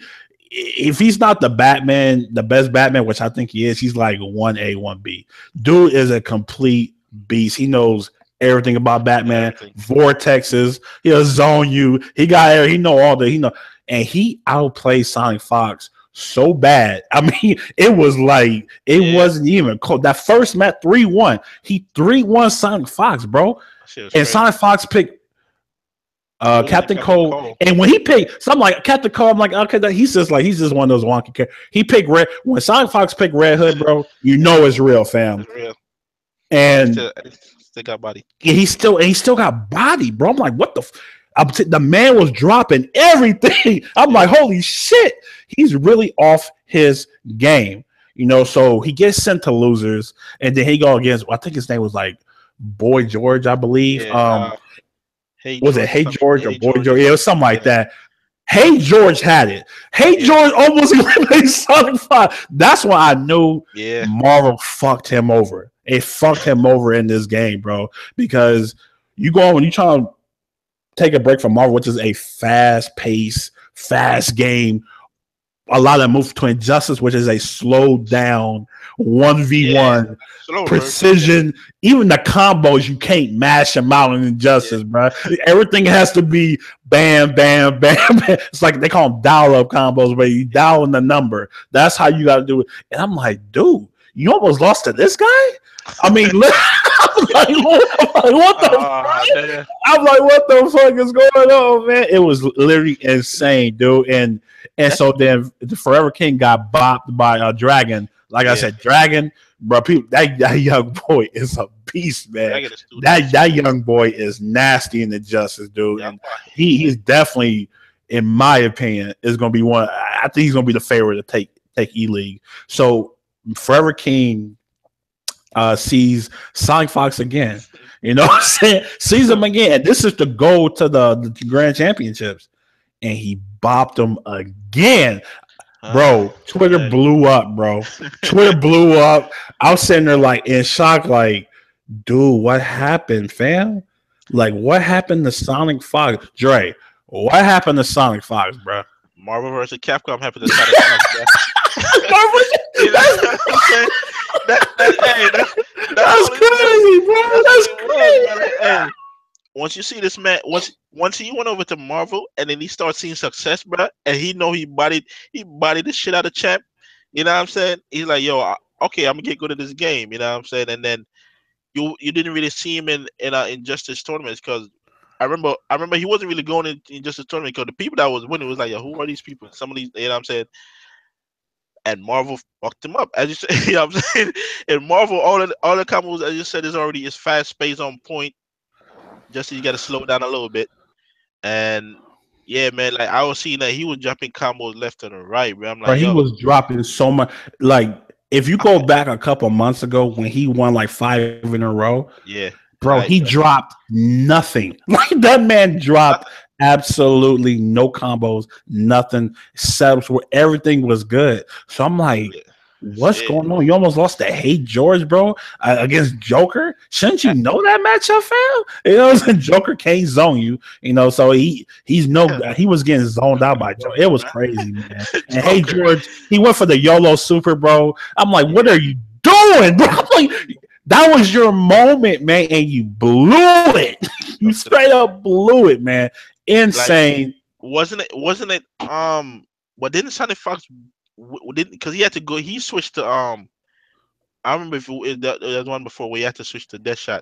if he's not the Batman, the best Batman, which I think he is, he's like 1A, 1B. Dude is a complete beast. He knows everything about Batman. Vortexes, he'll zone you. He know all the and he outplayed Sonic Fox so bad. I mean, it was like wasn't even close. That first match 3-1. He 3-1 Sonic Fox, bro. And crazy. Sonic Fox picked Captain Cole. And when he picked, so I'm like, Captain Cole, I'm like, okay, he's just one of those wonky characters. He picked Red. When Sonic Fox picked Red Hood, bro, you know it's real, fam. It's real. And still got body. He still got body, bro. I'm like, what the man was dropping everything. I'm like, holy shit, he's really off his game. You know, so he gets sent to losers, and then he go against, I think his name was like Boy George, I believe. Was it Hey George or Boy George? Yeah, it was something like that. Hey George had it. Hey George almost eliminated Sonic 5. That's why I knew Marvel fucked him over. It fucked him over in this game, bro. Because when you try to take a break from Marvel, which is a fast-paced, fast game, a lot of moves to Injustice, which is a slowed down 1v1 precision. Even the combos, you can't mash them out in Injustice, bro. Everything has to be bam, bam, bam, bam. It's like they call them dial-up combos, where you dial in the number. That's how you got to do it. And I'm like, dude, you almost lost to this guy? I mean, what the fuck? I'm like, what the fuck is going on, man? It was literally insane, dude. And so then the Forever King got bopped by a dragon Like I Yeah, said, Dragon, bro, people, that young boy is a beast, man. Dragon is too That nasty, that man. young boy is nasty in the justice, dude, Yeah, and he's definitely, in my opinion, is going to be one. I think he's going to be the favorite to take E League. So Forever King sees Sonic Fox again. You know what I'm saying? Sees him again. This is to go to the Grand Championships. And he bopped him again. Bro, Twitter hey. blew up, bro. Twitter blew up. I was sitting there like in shock, like, dude, what happened, fam? Like, what happened to Sonic Fox? Dre, what happened to Sonic Fox, bro? Marvel versus Capcom happened to Sonic Fox, bro. You know what I'm saying? Hey, that's That's what it was. crazy, bro. That's what That's it was, man. crazy. Hey, once you see this man, once he went over to Marvel and then he started seeing success, bro, and he bodied the shit out of Champ. You know what I'm saying? He's like, yo, okay, I'm gonna get good at this game. You know what I'm saying? And then you didn't really see him in Injustice tournaments because I remember he wasn't really going in Injustice tournament because the people that was winning was like, yo, who are these people? Some of these, you know what I'm saying? And Marvel fucked him up. As you said, you know what I'm saying? In Marvel, all the combos, as you said, is fast, space on point. Just you got to slow down a little bit. And yeah, man, like I was seeing that he was jumping combos left and right, bro. I'm Bro, like, he yo, was dropping so much. Like, if you go back a couple months ago when he won like 5 in a row, yeah, bro, he like dropped nothing. Like that man dropped absolutely no combos, nothing. Setups where everything was good. So I'm like, yeah, what's shit. going on? You almost lost to Hate George, bro, against Joker. Shouldn't you know that matchup, fam? You know, Joker can't zone you. You know, so he was getting zoned out by Joker. It was crazy, man. And Hate Joker, George, he went for the YOLO Super, bro. I'm like, what yeah, are you doing, bro? I'm like, that was your moment, man, and you blew it. You straight up blew it, man. like Insane. wasn't it what didn't Sonic Fox didn't because he had to go he switched to I remember if there was one before where he had to switch to Deathshot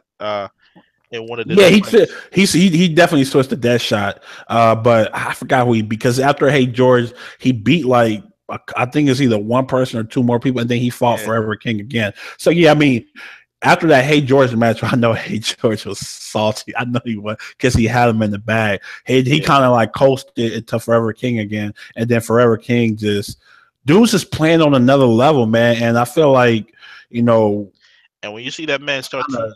in one of the Yeah, last fights. he definitely switched to Death Shot. But I forgot who because after Hey George, he beat like I think it's either one person or two more people, and then he fought Yeah, Forever King again. So yeah, I mean, after that Hey George match, I know Hey George was salty. I know he was because he had him in the bag. He yeah. kind of like coasted it to Forever King again, and then Forever King just dude's just playing on another level, man. And I feel like you know, And when you see that man start kinda,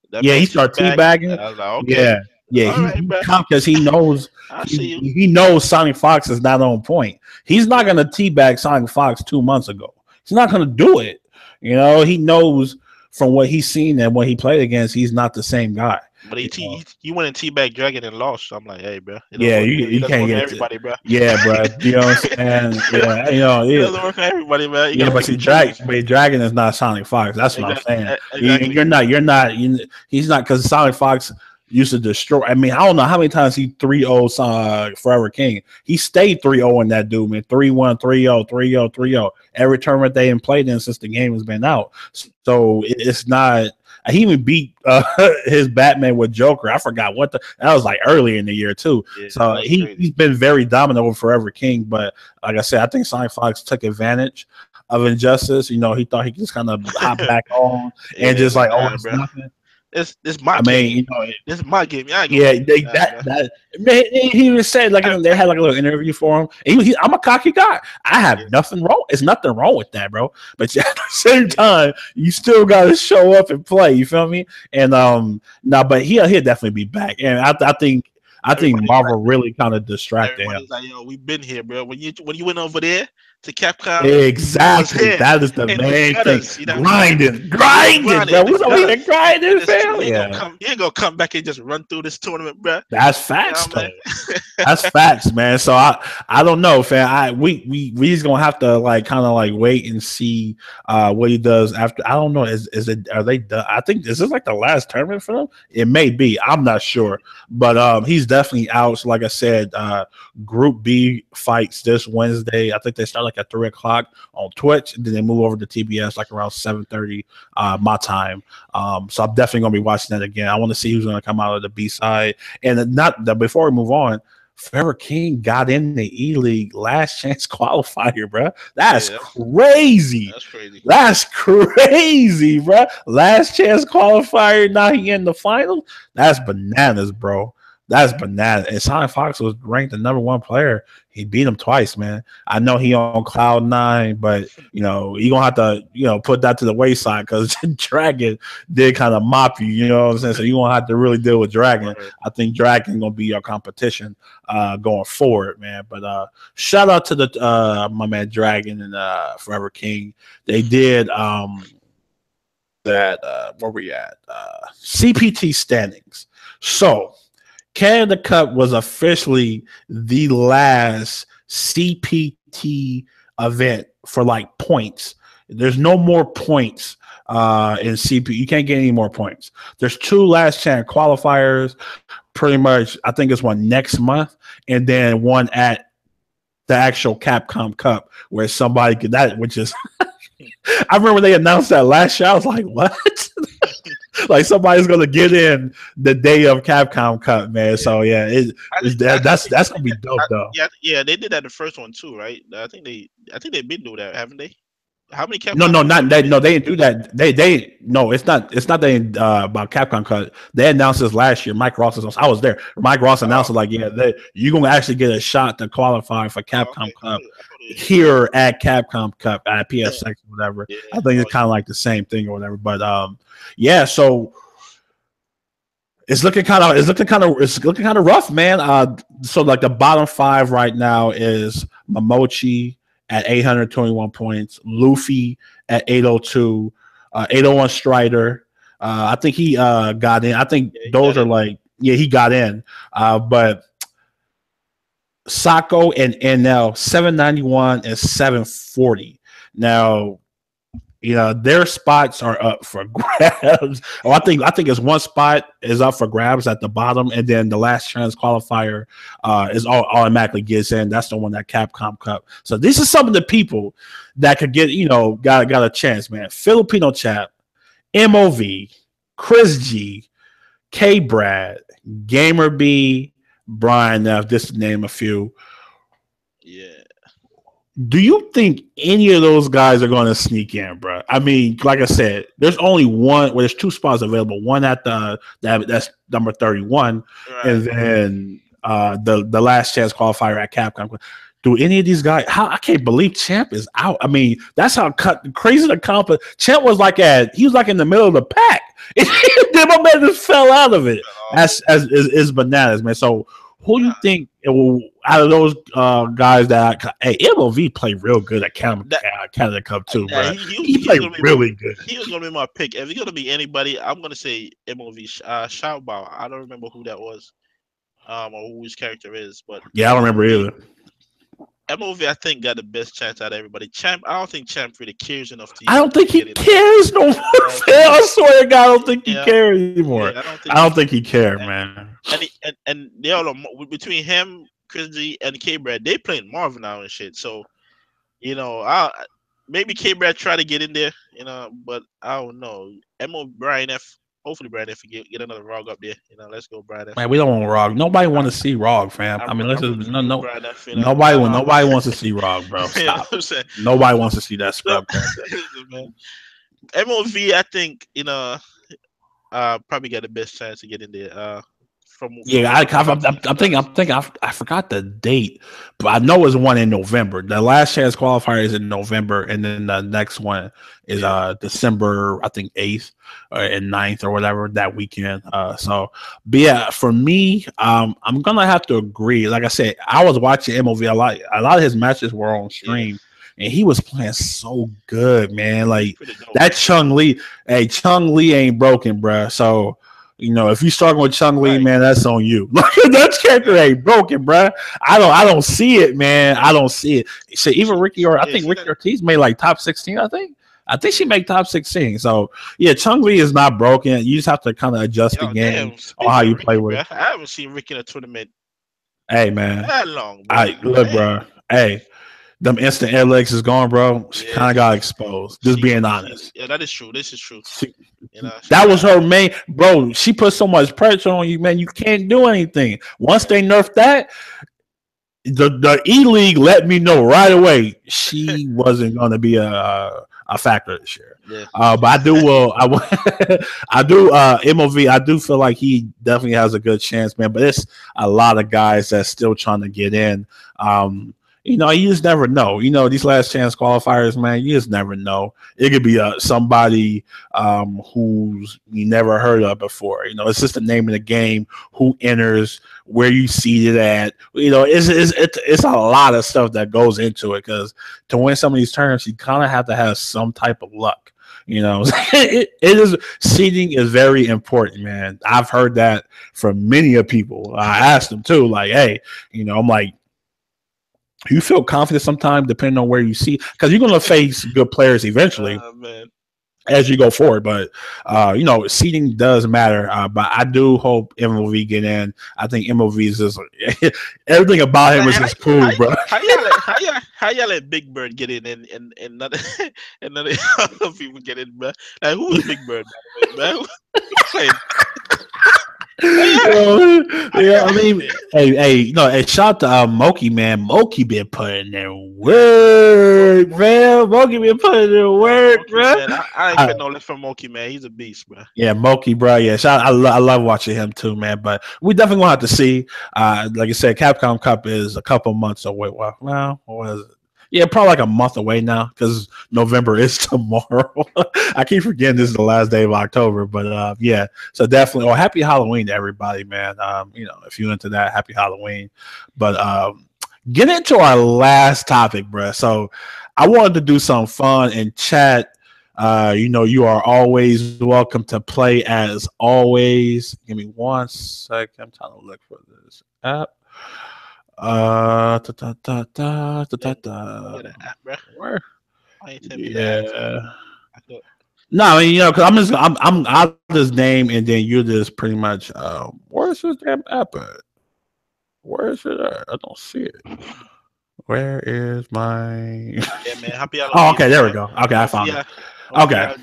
that yeah, man he started teabagging, teabagging. I was like, okay, Yeah, yeah, all right, he bro, come because he knows I see you. he knows Sonic Fox is not on point. He's not Yeah, gonna teabag Sonic Fox 2 months ago. He's not gonna do it. You know, he knows from what he's seen and what he played against, he's not the same guy. but You know, he went and teabagged Dragon and lost. So I'm like, hey, bro, it don't yeah, work. It you doesn't can't work for get to, everybody, bro. yeah, bro. You know what I'm saying? Yeah, you know, It yeah. doesn't work for everybody, man. You Yeah, gotta but pick see, and choose. Dragon is not Sonic Fox. That's what I'm Exactly, saying. exactly. He's not because Sonic Fox used to destroy. I mean, I don't know how many times he 3-0 Forever King. He stayed 3-0 in that dude, man. 3-1, 3-0, 3-0, 3-0. Every tournament they ain't played in since the game has been out. So it's not. He even beat his Batman with Joker. I forgot that was like early in the year too. Yeah, that So was he's crazy. been very dominant with Forever King. But like I said, I think Sonic Fox took advantage of Injustice. You know, he thought he could just kind of hop back on and Yeah, just but like, oh, nah, it's bro. nothing. This my I mean, game. you know, This is my game. I ain't gonna yeah, fuck with they, that, bro. that he even said like they had like a little interview for him. I'm a cocky guy. I Yeah. have nothing wrong. It's nothing wrong with that, bro. But at the same time, you still got to show up and play. You feel me? And no, but he'll definitely be back. And I think Everybody, Marvel really kind of distracted him. everybody's like, yo, we've been here, bro. When you went over there to Capcom, we was Exactly. here That is the in the main thing. gutters. You know what I'm saying? We was Grinding, grinding bro. in the What's up here gutters in grinding, the street. fam? Yeah. You ain't gonna come back and just run through this tournament, bro. That's You know facts, what I though. mean? That's facts, man. So I don't know, fam. We just gonna have to like kind of like wait and see what he does after. I don't know. Is it are they done? I think is this like the last tournament for them? It may be. I'm not sure, but he's definitely out. So like I said, Group B fights this Wednesday. I think they start like at 3 o'clock on Twitch, and then they move over to TBS like around 7:30 my time. So I'm definitely gonna be watching that again. I want to see who's gonna come out of the B side. And not that before we move on, Forever King got in the E League last chance qualifier, bro. That's Yeah, crazy. that's crazy. That's crazy, bro. Last chance qualifier. Now he in the finals. That's bananas, bro. That's bananas. And Sonic Fox was ranked the #1 player. He beat him twice, man. I know he on cloud 9, but you gonna have to put that to the wayside because Dragon did kind of mop you. You know what I'm saying? So you gonna have to really deal with Dragon. Word. I think Dragon gonna be your competition going forward, man. But shout out to the my man Dragon and Forever King. They did that. Where we at? CPT standings. So Canada Cup was officially the last CPT event for like points. There's no more points in CP. You can't get any more points. There's 2 last chance qualifiers. Pretty much, I think it's one next month, and then one at the actual Capcom Cup where somebody could that, which is. I remember they announced that last year. I was like, "What?" Like somebody's gonna get in the day of Capcom Cup, man. So yeah, that's gonna be dope though. Yeah, they did that the first one too, right? I think they've been doing that, haven't they? How many No, Capcom no, Cups not have they. they No, did? they didn't do that. They no, it's not they about Capcom Cup. They announced this last year. Mike Ross I was there. Mike Ross announced it Oh, like, yeah, you're gonna actually get a shot to qualify for oh, Capcom okay. Cup I thought they did here at Capcom Cup at that. PSX or whatever. Yeah. I think Oh, it's kind of like the same thing or whatever. But yeah. So it's looking kind of rough, man. So like the bottom 5 right now is Momochi at 821 points, Luffy at 802, 801 Strider. I think he got in. I think yeah, he those got are it. like he got in. But Sako and NL 791 and 740. Now their spots are up for grabs. Oh, I think it's one spot is up for grabs at the bottom, and then the last chance qualifier is automatically gets in. That's the one that Capcom Cup. So these are some of the people that could get got a chance, man. Filipino Chap, MOV, Chris G, K Brad, Gamer B, Brian F. Just to name a few. Yeah. Do you think any of those guys are going to sneak in, bro? I mean, like I said, there's only one. Well, there's 2 spots available. One at that's number 31, Right. and then the last chance qualifier at Capcom. Do any of these guys? I can't believe Champ is out. I mean, that's how crazy the comp. Champ was like he was like in the middle of the pack. Then my man just fell out of it. As is bananas, man. So who do you think out of those guys that MOV played real good at Canada Cup too, bro? He He's played gonna be really good. he was gonna be my pick. If it's gonna be anybody, I'm gonna say MOV. Xiaobao. I don't remember who that was, or who his character is, but Yeah, I don't remember MOV. either. MOV, I think, got the best chance out of everybody. Champ, I don't think Champ really cares enough to I even don't think he get in there. cares no more. I swear to God, I don't think he Yeah, cares anymore. yeah, I don't I think don't he. think he cares, And man. and they all are, between him, Chris G, and K Brad, they playing Marvel now and shit. So I maybe K Brad try to get in there, but I don't know. Mo Brian F. Hopefully Brian F. Get another ROG up there. Let's go Brian F. Man, we don't want Rog. Nobody I, want to see Rog, fam. I mean, let's I'm just rooting for no, you, no. Brian F. Nobody wants to see Rog, bro. You know what Stop. I'm saying? Nobody wants to see that So, scrub character. man, MOV, I think probably got the best chance to get in there. From Yeah, what I'm I'm, watching, I'm, to I'm be thinking. honest. I forgot the date, but I know it's one in November. The last chance qualifier is in November, and then the next one is Yeah, December. I think 8th and 9th or whatever that weekend. But yeah, for me, I'm gonna have to agree. Like I said, I was watching MOV a lot. A lot of his matches were on yeah, stream. And he was playing so good, man. yeah. He's Like pretty dope, that man. Chung Lee. Hey, Chung Lee ain't broken, bruh. So if you struggling with Chung Lee, Right. man, that's on you. That character Right. ain't broken, bruh. I don't see it, man. I don't see it. So even I Yeah. think She Ricky not. Ortiz made like top 16. I think she Yeah. made top 16. So yeah, Chung Lee is not broken. You just have to kind of adjust the Yo, game damn. on how Speaking of you play Ricky, with bro, it. I haven't seen Ricky in a tournament Hey, man. that long, bro. I look, Damn. bro. Hey, them instant air legs is gone, bro. She Yeah, kind of got exposed. Just being honest. yeah, that is true. This is true. She You know, That was her main, bro. She put so much pressure on you, man. You can't do anything. Once they nerfed that, the E League let me know right away she wasn't going to be a factor this year. yeah. But I do I do MOV. I do feel like he definitely has a good chance, man. But it's a lot of guys that's still trying to get in. You just never know. These last chance qualifiers, man, you just never know. It could be somebody who's you never heard of before. It's just the name of the game, who enters, where you seated at. It's a lot of stuff that goes into it, because to win some of these tournaments, you kind of have to have some type of luck. It is, seeding is very important, man. I've heard that from many of people. I asked them too, like, hey, I'm like, you feel confident sometimes depending on where you see, because you're going to face good players eventually as you go forward. But seeding does matter. But I do hope MOV get in. I think MOV is just everything about him is just cool, bro. How y'all let Big Bird get in and none and none of other people get in, bro? Like, who is Big Bird, by the way, man? Yeah, I mean, hey, shout out to Moki, man. Moki been putting in work, man. Moki been putting in work, bro. I ain't getting no less from Moki, man. He's a beast, bro. Yeah, Moki, bro. Yeah, I love watching him too, man. But we definitely gonna have to see. Like I said, Capcom Cup is a couple months away. Well, what is it? Yeah, probably like a month away now, because November is tomorrow. I keep forgetting this is the last day of October, but yeah. So definitely, happy Halloween to everybody, man. If you're into that, happy Halloween. But get into our last topic, bro. So I wanted to do something fun in chat. You are always welcome to play as always. Give me 1 second. I'm trying to look for this app. Where? Yeah. No, because I'll just name, and then you just pretty much where's this damn app at? Where is it at? I don't see it. Where is my Yeah, man, happy Halloween. Oh, okay, there we go. Okay, I found it. Okay.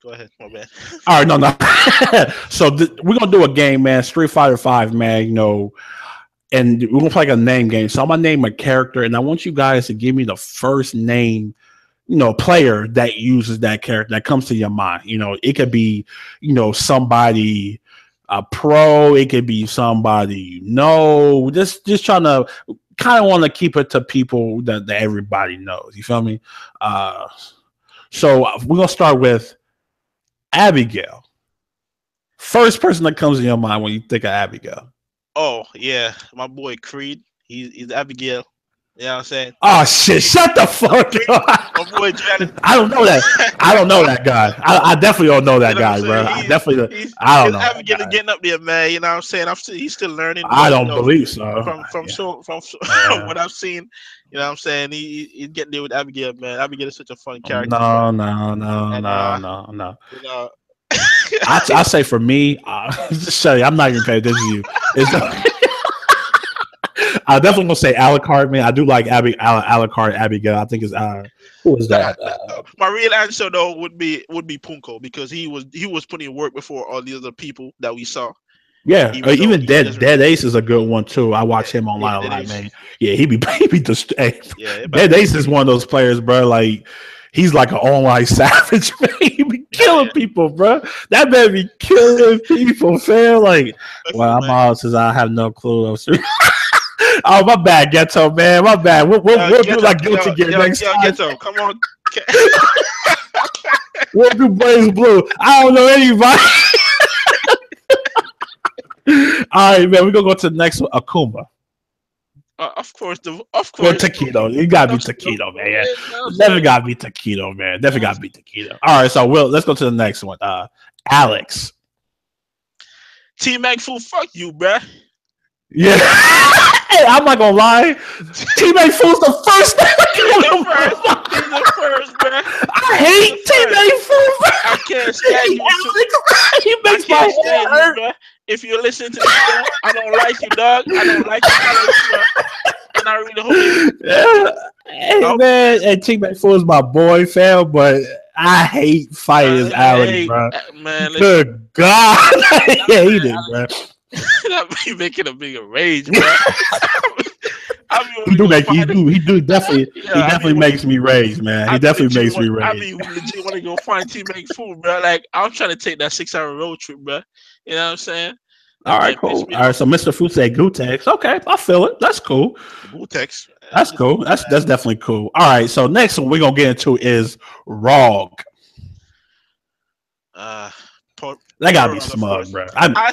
Go ahead, my bad. All right, no. So we're gonna do a game, man. Street Fighter 5, man, and we're gonna play like a name game. So I'm gonna name a character, and I want you guys to give me the first name, player that uses that character that comes to your mind. It could be, somebody a pro. It could be somebody just trying to kind of want to keep it to people that everybody knows. You feel me? So we're gonna start with Abigail. First person that comes to your mind when you think of Abigail. Oh yeah, my boy Creed. He's Abigail. You know what I'm saying? Oh shit! Shut the fuck up. My boy Janet. I don't know that. I don't know that guy. I definitely don't know that guy, bro. I don't know. Abigail is getting up there, man. You know what I'm saying? He's still learning. I don't believe so. From what I've seen, you know what I'm saying? He's getting there with Abigail, man. Abigail is such a fun character. No. I say for me, just show you, I'm not even paying attention to you. I'm definitely gonna say Alucard, man. I do like Alucard, Abigail. I think it's who was that? My real answer though would be Punko, because he was putting in work before all the other people that we saw. Yeah, even Dead Ace is a good one too. I watch him online a lot, man. Yeah, he be just Dead Ace is one of those players, bro. Like, he's like an online savage, man. He be killing people, bro. That man be killing people, fam. Like, well, I'm out since I have no clue. Oh, my bad, Ghetto, man. My bad. We'll do like Guilty Gear next time. Ghetto, come on. We'll do Blaze Blue. I don't know anybody. All right, man. We're gonna go to the next one. Akuma. Of course. Well, Taquito. You gotta be Taquito, man. Yeah. Never gotta be Taquito, man. Definitely gotta be Taquito. All right, so let's go to the next one. Alex. T-Mac fool, fuck you, bruh. Yeah. Hey, I'm not gonna lie. Teammate Fool's the first thing. He's the first, man. I hate Teammate Fool, bro. I can't stand you. He makes my head hurt. You, if you listen to this, bro, I don't like you, dog. I don't like you, Alex, bro. And I really hope you. Hey, man. Hey, Teammate Fool is my boy, fam, but I hate fighting Alex, Hey, bro. man, listen, Good God, I that hate man, it, bro. that be making a bigger rage, bro. I be He want to do go make find him. he definitely Yeah, I be want to. makes me rage, man. He I be definitely legit makes want. me I rage. be legit want to go find T make food, bro. Like I'm trying to take that 6 hour road trip, bro. You know what I'm saying? All That right, man cool. pissed me All right, off. so Mr. Fu said Gutex. Okay, I feel it. That's cool. Gutex. That's cool. That's definitely cool. All right, so next one we're gonna get into is Rog. Uh, That gotta PR be Rock, of smug, course. bro. I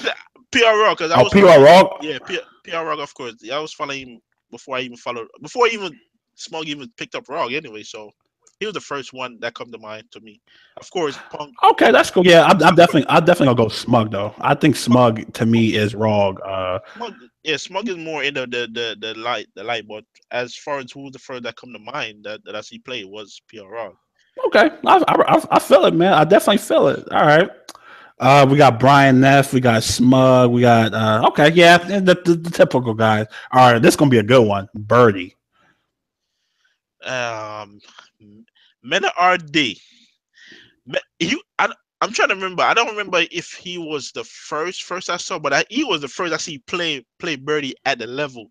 PR Rock because I Oh, was PR following. Rog. Yeah, PR Rock, of course. I was following him before I even followed. Before even Smug even picked up Rock, anyway. So he was the first one that come to mind to me. Of course, Punk. Okay, that's cool. Yeah, I'm Of course, definitely gonna go Smug though. I think Smug to me is Rog. Smug. Yeah, Smug is more in the light. But as far as who's the first that come to mind that I see play was PR Rock. Okay, I feel it, man. I definitely feel it. All right. We got Brian Neff, we got Smug, we got okay, yeah, the typical guys. All right, this is gonna be a good one. Birdie. Um, Mena RD. I'm trying to remember. I don't remember if he was the first I saw, but he was the first I see play Birdie at that level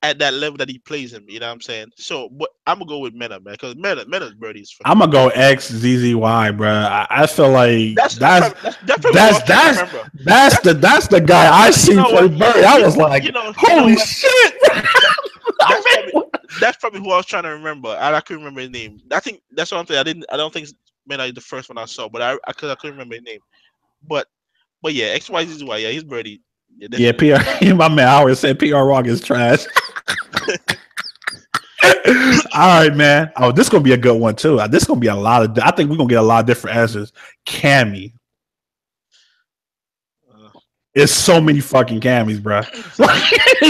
that he plays him. You know what I'm saying? So, but I'm gonna go with Mena, man, because Mena's Birdie is I'm fucking gonna crazy. go XZZY, bro. I feel like That's probably who I was trying to remember. that's the guy I You seen know play what? Birdie. I was like, You know holy what? shit! That that's probably I that's probably who I was trying to remember. I couldn't remember his name. I think that's what I'm saying. I don't think Mena is the first one I saw, but I couldn't remember his name. But But yeah, XYZY, yeah, he's Birdie. Yeah, yeah, definitely. PR. My man, I always said PR Rock is trash. All right, man. Oh, this is gonna be a good one too. This is gonna be a lot of. I think we're gonna get a lot of different answers. Cammy. Uh, It's so many fucking Cammies, bro.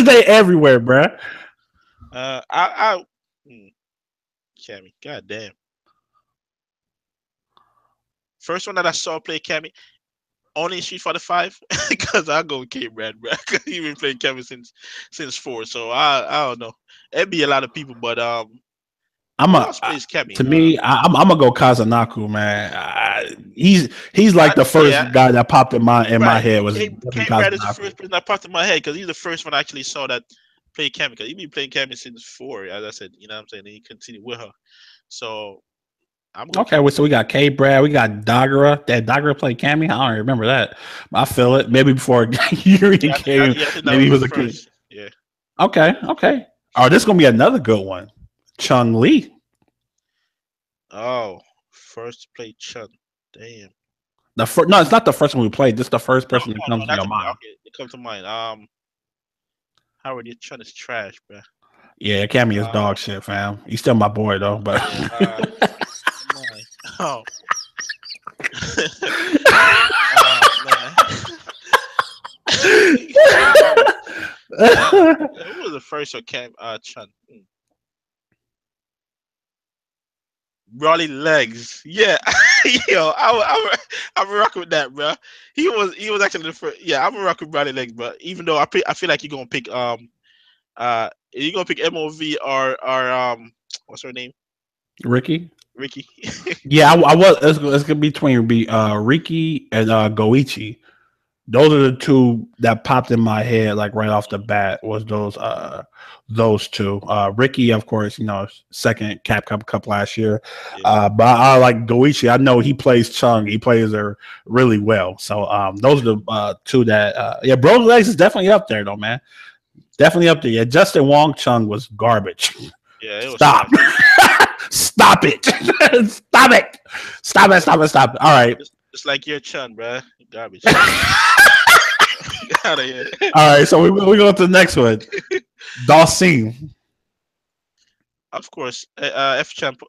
They everywhere, bro. I Cammy, god damn. First one that I saw play Cammy, only in Street Fighter Five, because I go with K Brad, bro. Cause he been playing Cammy since four, so I don't know. It'd be a lot of people, but I'm who a else plays Cammy? to me, I'm gonna go Kazanaku, man. He's like the Yeah, first guy that popped in my right. head was K definitely Brad is the Kazanaku. first person that popped in my head because he's the first one I actually saw that play Cammy. Because he been playing Cammy since four, as I said. You know what I'm saying? And he continued with her. So I'm gonna Okay, Cammy. well, so we got K Brad, we got Dagara. That Dagara played Cammy. I don't remember that. I feel it. Maybe before Yuri came, Yeah, I think that maybe was he the was a kid. first. Yeah. Okay, okay. Oh, this is gonna be another good one. Chung Lee. Oh, first to play Chun. Damn. The first, no, it's not the first one we played. This is the first No, person that no, comes no. to your That's mind. okay. It comes to mind. Howard, your Chun is trash, bro. Yeah, Cammy is Uh, dog shit, fam. He's still my boy though, but yeah. My. Oh. Man. Who was the first or came? Chun. Brawly legs. Yeah. Yo, I'm rocking with that, bro. He was actually the first. Yeah, I'm rocking with Brawly legs, bro. Even though I feel like you're gonna pick you gonna pick MOV or what's her name? Ricky. Ricky. Yeah, I was. It's gonna be between Ricky and Goichi. Those are the two that popped in my head like right off the bat. Was those two? Ricky, of course, second Cup last year. Yeah. But I like Goichi. I know he plays Chung. He plays her really well. So those are the two that yeah, Bro Legs is definitely up there though, man. Definitely up there. Yeah, Justin Wong Chung was garbage. Yeah, it was Stop. trash. Stop it. Stop it. Stop it. Stop it. Stop it. All right. It's like your Chun, bro. Garbage. Get out of here. All right. So we go to the next one. Dawson. Of course, F champ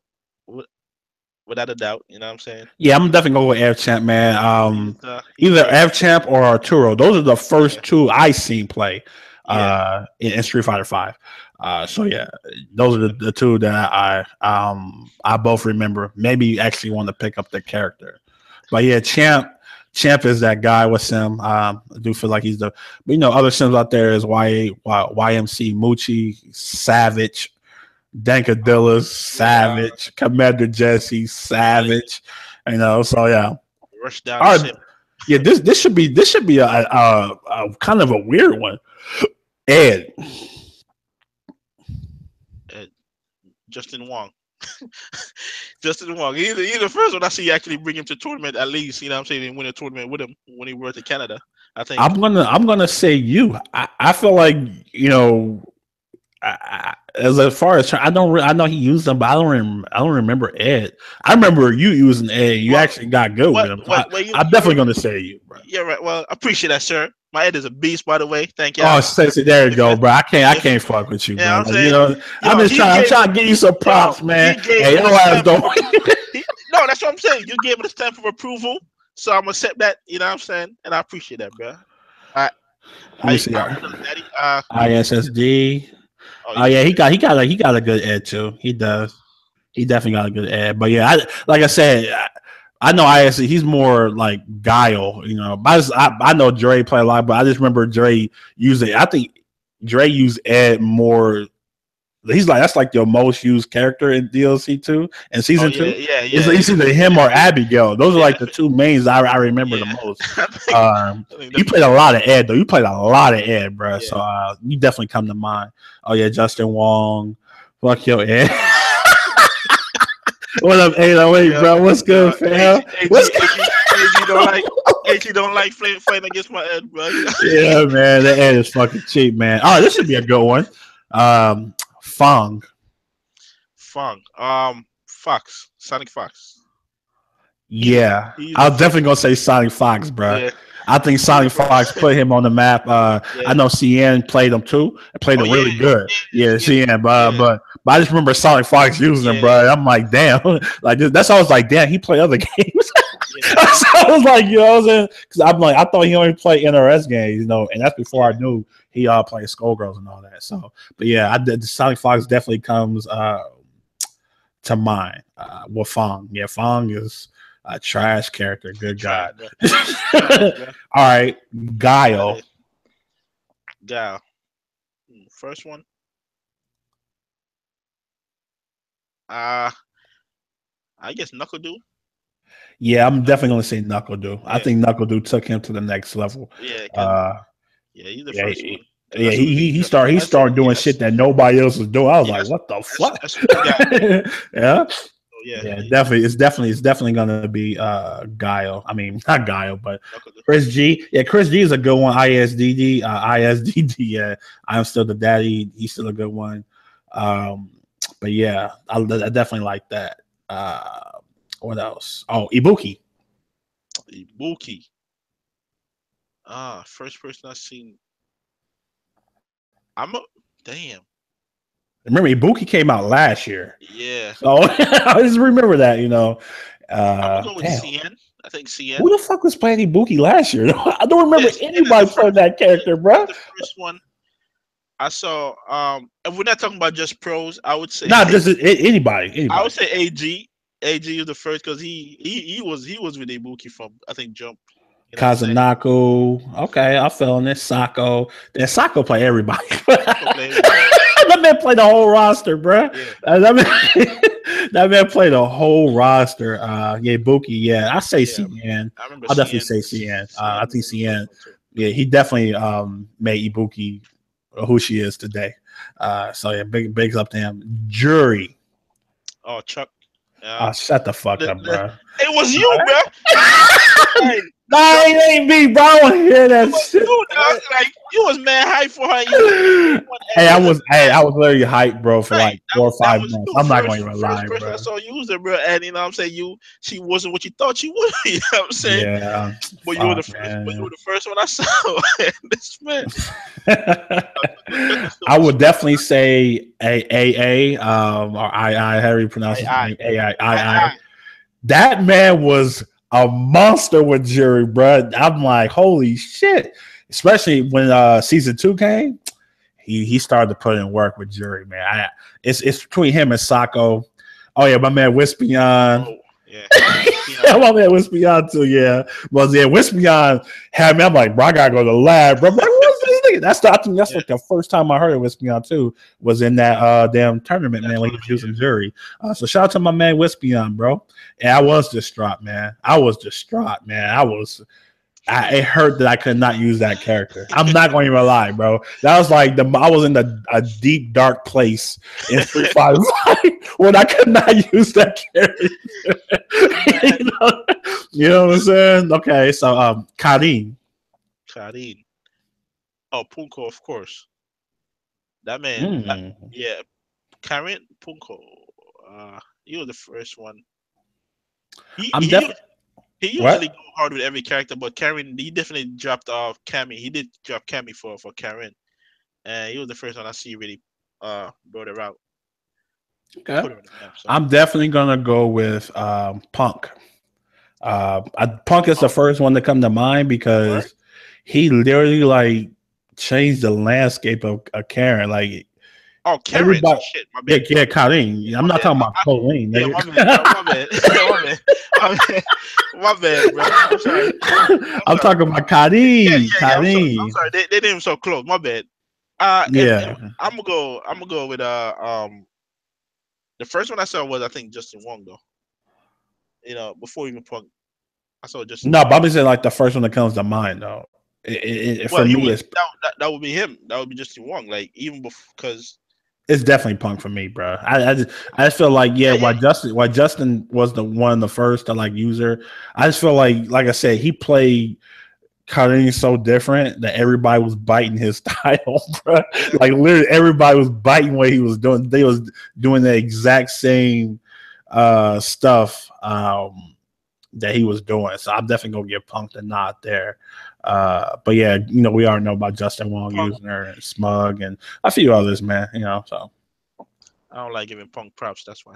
without a doubt. You know what I'm saying? Yeah, I'm definitely going with Air Champ, man. He's Either great. F Champ or Arturo. Those are the Yeah, first two I seen play yeah, in Street Fighter Five. So yeah, those are the two that I both remember. Maybe actually want to pick up the character, but yeah, Champ is that guy with Sim. I do feel like he's the, but other Sims out there is YMC, Moochie, Savage. Dankadillas, Yeah, Savage, Commander Jesse, like Savage. You know, so yeah. rush down the All right. ship. Yeah, this should be a kind of a weird one. Ed, Uh, Justin Wong. Justin Wong. He's the first one I see actually bring him to tournament at least. You know what I'm saying? And win a tournament with him when he went to Canada. I think. I'm gonna say you. I feel like you know as far as I know he used them, but I don't remember Ed. I remember you using Ed. You Well, actually got good with him. So I'm definitely gonna say you, bro. yeah, right. Well, I appreciate that, sir. My head is a beast, by the way. Thank Oh, y'all. Stacey, there you If go, it, bro. I if can't fuck with you, yeah, bro. I'm Like, you saying, know, yo, I'm trying to give you some props, man. he gave Hey, me your the ass stamp of don't. no, that's what I'm saying. You gave me the stamp of approval, so I'm gonna accept that. You know what I'm saying, and I appreciate that, bro. I, Let me see. Daddy. ISSD. Oh, Oh you yeah, said he got a good Ed too. He does. He definitely got a good Ed. But yeah, like I said, I know ISC. He's more like Guile, you know. I know Dre play a lot, but I just remember Dre using. I think Dre used Ed more. He's like that's like your most used character in DLC two and oh season yeah, two. yeah, yeah. It's either him or Abigail. Those are Yeah, like the two mains I remember the yeah. most. I think You that's played a lot of Ed though. You played a lot of Ed, bro. yeah. So you definitely come to mind. Oh yeah, Justin Wong. Fuck your Ed. What up, 808, Yeah, bro? What's good, fam? What's good? AG don't like fighting against my head, bro. Yeah, man, the Ed is fucking cheap, man. All right, this should be a good one. Fong. Fong. Fox. Sonic Fox. Yeah, He's I the was first definitely gonna one. say Sonic Fox, bro. Yeah, I think he's the Sonic Fox first. put him on the map. I Yeah. know CN played him too. Played Oh him yeah, really good. Yeah, yeah, CN, yeah, but I just remember Sonic Fox using him, yeah, bro. I'm like, damn, like that's why I was like, damn, he played other games. yeah. So I was like, you know, what I'm saying? Because I'm like, I thought he only played NRS games, you know, and that's before I Yeah. knew he played Skullgirls and all that. So, but yeah, Sonic Fox definitely comes to mind with Fong. Yeah, Fong is a trash character. Good Trash, God. bro. Trash, All bro. right, That Guile. is Gal. First one. Uh I guess Knuckle Dude. Yeah, I'm Knuckle definitely Dude. gonna say Knuckle Dude. I Yeah, think Knuckle Dude took him to the next level. yeah, cause Uh, yeah, he's the yeah, first one. Cause yeah. that's who He the started that's it. doing shit that nobody else was doing. I was like, Yes, what the fuck? that's who we got. Yeah. Oh yeah, Yeah, definitely. It's definitely gonna be Guile. I mean, not Guile, but Knuckle Dude. Chris G. Yeah, Chris G is a good one. ISDD. Yeah, I'm still the daddy. He's still a good one. Um, but yeah, I definitely like that. What else? Oh, Ibuki. Ibuki. First person I seen. I'm a damn. Remember, Ibuki came out last year, Yeah, so I just remember that. You know, I'm gonna go with damn. CN. I think CN. Who the fuck was playing Ibuki last year? I don't remember Yes, CN is the anybody playing first. that character, That's bro. the first one I saw. If we're not talking about just pros, I would say Not just anybody, I would anybody. say AG. AG is the first because he was with Ibuki from I think Jump. You know what I'm saying? Kazanaku. Okay, I fell in this. Sako. Then Sako play everybody. Sako play everybody. That man played the whole roster, bro. Yeah, That man played the whole roster. Yeah, Buki. Yeah, I say yeah. CN. I remember I'll definitely CN. say CN. I CN think was the first CN. one too. Yeah, he definitely made Ibuki who she is today. So yeah, bigs up to him. Jury. Oh, Chuck. Uh, Shut the fuck up, the, bro. it was you, bro. Hey, No, bro, it ain't me, bro. I want to hear it that was shit. you, dog. Like you was mad hype for her. You was Hey, it was I was literally hyped, bro, for right. like 4 or 5 months. You I'm not going first to even first lie, person I bro. saw use it, bro. And you know what I'm saying she wasn't what you thought you would. You know what I'm saying? Yeah, But you were the fuck, first. But you were man. the first one I saw. And this man, I would definitely say A or I. How do you pronounce his I name? I. I That man was a monster with Jury, bro. I'm like, holy shit! Especially when season 2 came, he started to put in work with Jury, man. It's between him and Sako. Oh yeah, my man Wispion. oh yeah. Yeah, my man Wispion too. Yeah, well yeah, Wispion had me. I'm like, bro, I gotta go to the lab, bro. I'm like, what's this I think that's like the first time I heard of Wispion too was in that damn tournament, man, when he was using jury. So shout out to my man Wispion, bro. And I was distraught, man. I was distraught, man. It hurt that I could not use that character. I'm not going to even lie, bro. That was like I was in a deep dark place in Street Fighter when I could not use that character. You know what I'm saying? Okay, so Karin. Karin. Oh, Punko, of course. That man. Mm. Yeah, Karin Punko. He was the first one. He I'm he definitely he usually what? go hard with every character, but Karen he definitely dropped off Cammy. He did drop Cammy for Karen, and he was the first one I see really brought her out, Okay. put her on the map. So I'm definitely gonna go with Punk. Punk is the oh, first one to come to mind word? because he literally like changed the landscape of Karen. Like Oh, Karen. everybody, Shit, my yeah, bad. yeah, Colleen. I'm My not bad. talking about Colleen, Yeah, nigga. my bad. My bad. My bad. My bad. My bad, bro. I'm sorry. I'm I'm sorry. talking about Yeah, Colleen. yeah, yeah. I'm sorry. I'm Colleen. sorry. They didn't so close. My bad. And Yeah. I'm gonna go. I'm gonna go with the first one I saw was I think Justin Wong though. Before even Punk, I saw Justin No, Wong. Bobby said like the first one that comes to mind though. Well, For me, that would be him. That would be Justin Wong. Like even before, because it's definitely Punk for me, bro. I just feel like yeah, yeah, why Justin was the one the first to like use her. I just feel like I said, he played Colleen so different that everybody was biting his style, bro. yeah. Like literally everybody was biting what he was doing. They was doing the exact same stuff that he was doing. So I'm definitely gonna give Punk the nod there. But yeah, we already know about Justin Wong Punk. using her and Smug and a few others, man. So I don't like giving Punk props. That's why.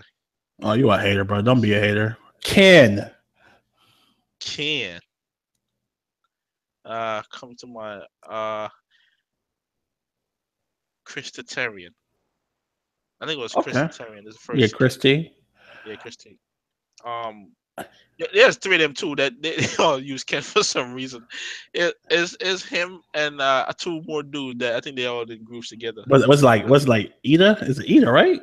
oh, you a hater, bro. Don't be a hater. Ken. Ken. Come to my Christitarian. I think it was Okay. Christitarian. Is the Yeah, first. Christy. Yeah, Christy. Um, there's three of them too that they all use Ken for some reason. It is him and two more dudes that I think they all in groups together. Was like Ida? Is it Ida, right?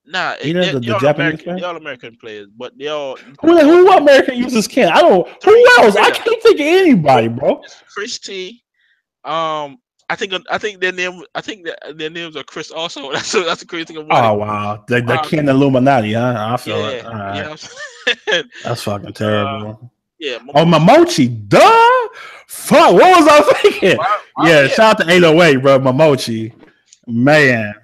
Nah, Ida, the they're all Japanese American. fan? They're all American players, but they all Who American uses Ken? I don't. Who else? three I of them. can't think of anybody, bro. It's Christy. I think their name. I think that their names are Chris. Also, that's the crazy thing about it. Oh wow, the Um, Ken Illuminati, huh? I feel it. yeah, All right, yeah, uh, that's fucking terrible. yeah. Oh, Momochi, duh. Fuck, what was I thinking? Yeah, Yeah, shout out to 808, bro. Momochi, man.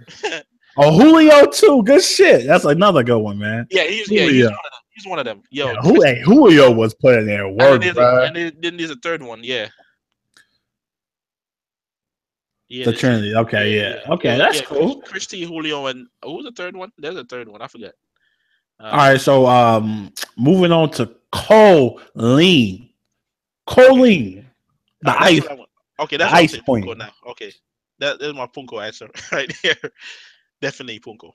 Oh, Julio too. Good shit. That's another good one, man. yeah. He's Julio. one of them. He's one of them. Yo, Yeah, Chris. Julio was putting in And then work, bro. there's a third one. Yeah, yeah, The Trinity. Okay, yeah. yeah. Okay, that's cool. Christy, Julio, and who was the third one? There's a third one. I forget. All right, so moving on to Colleen. Okay, Colleen, the that's ice, what I want. Okay, the that's what I'm ice saying. Punko queen. now. Okay, that's my Punko answer right here. Definitely Punko.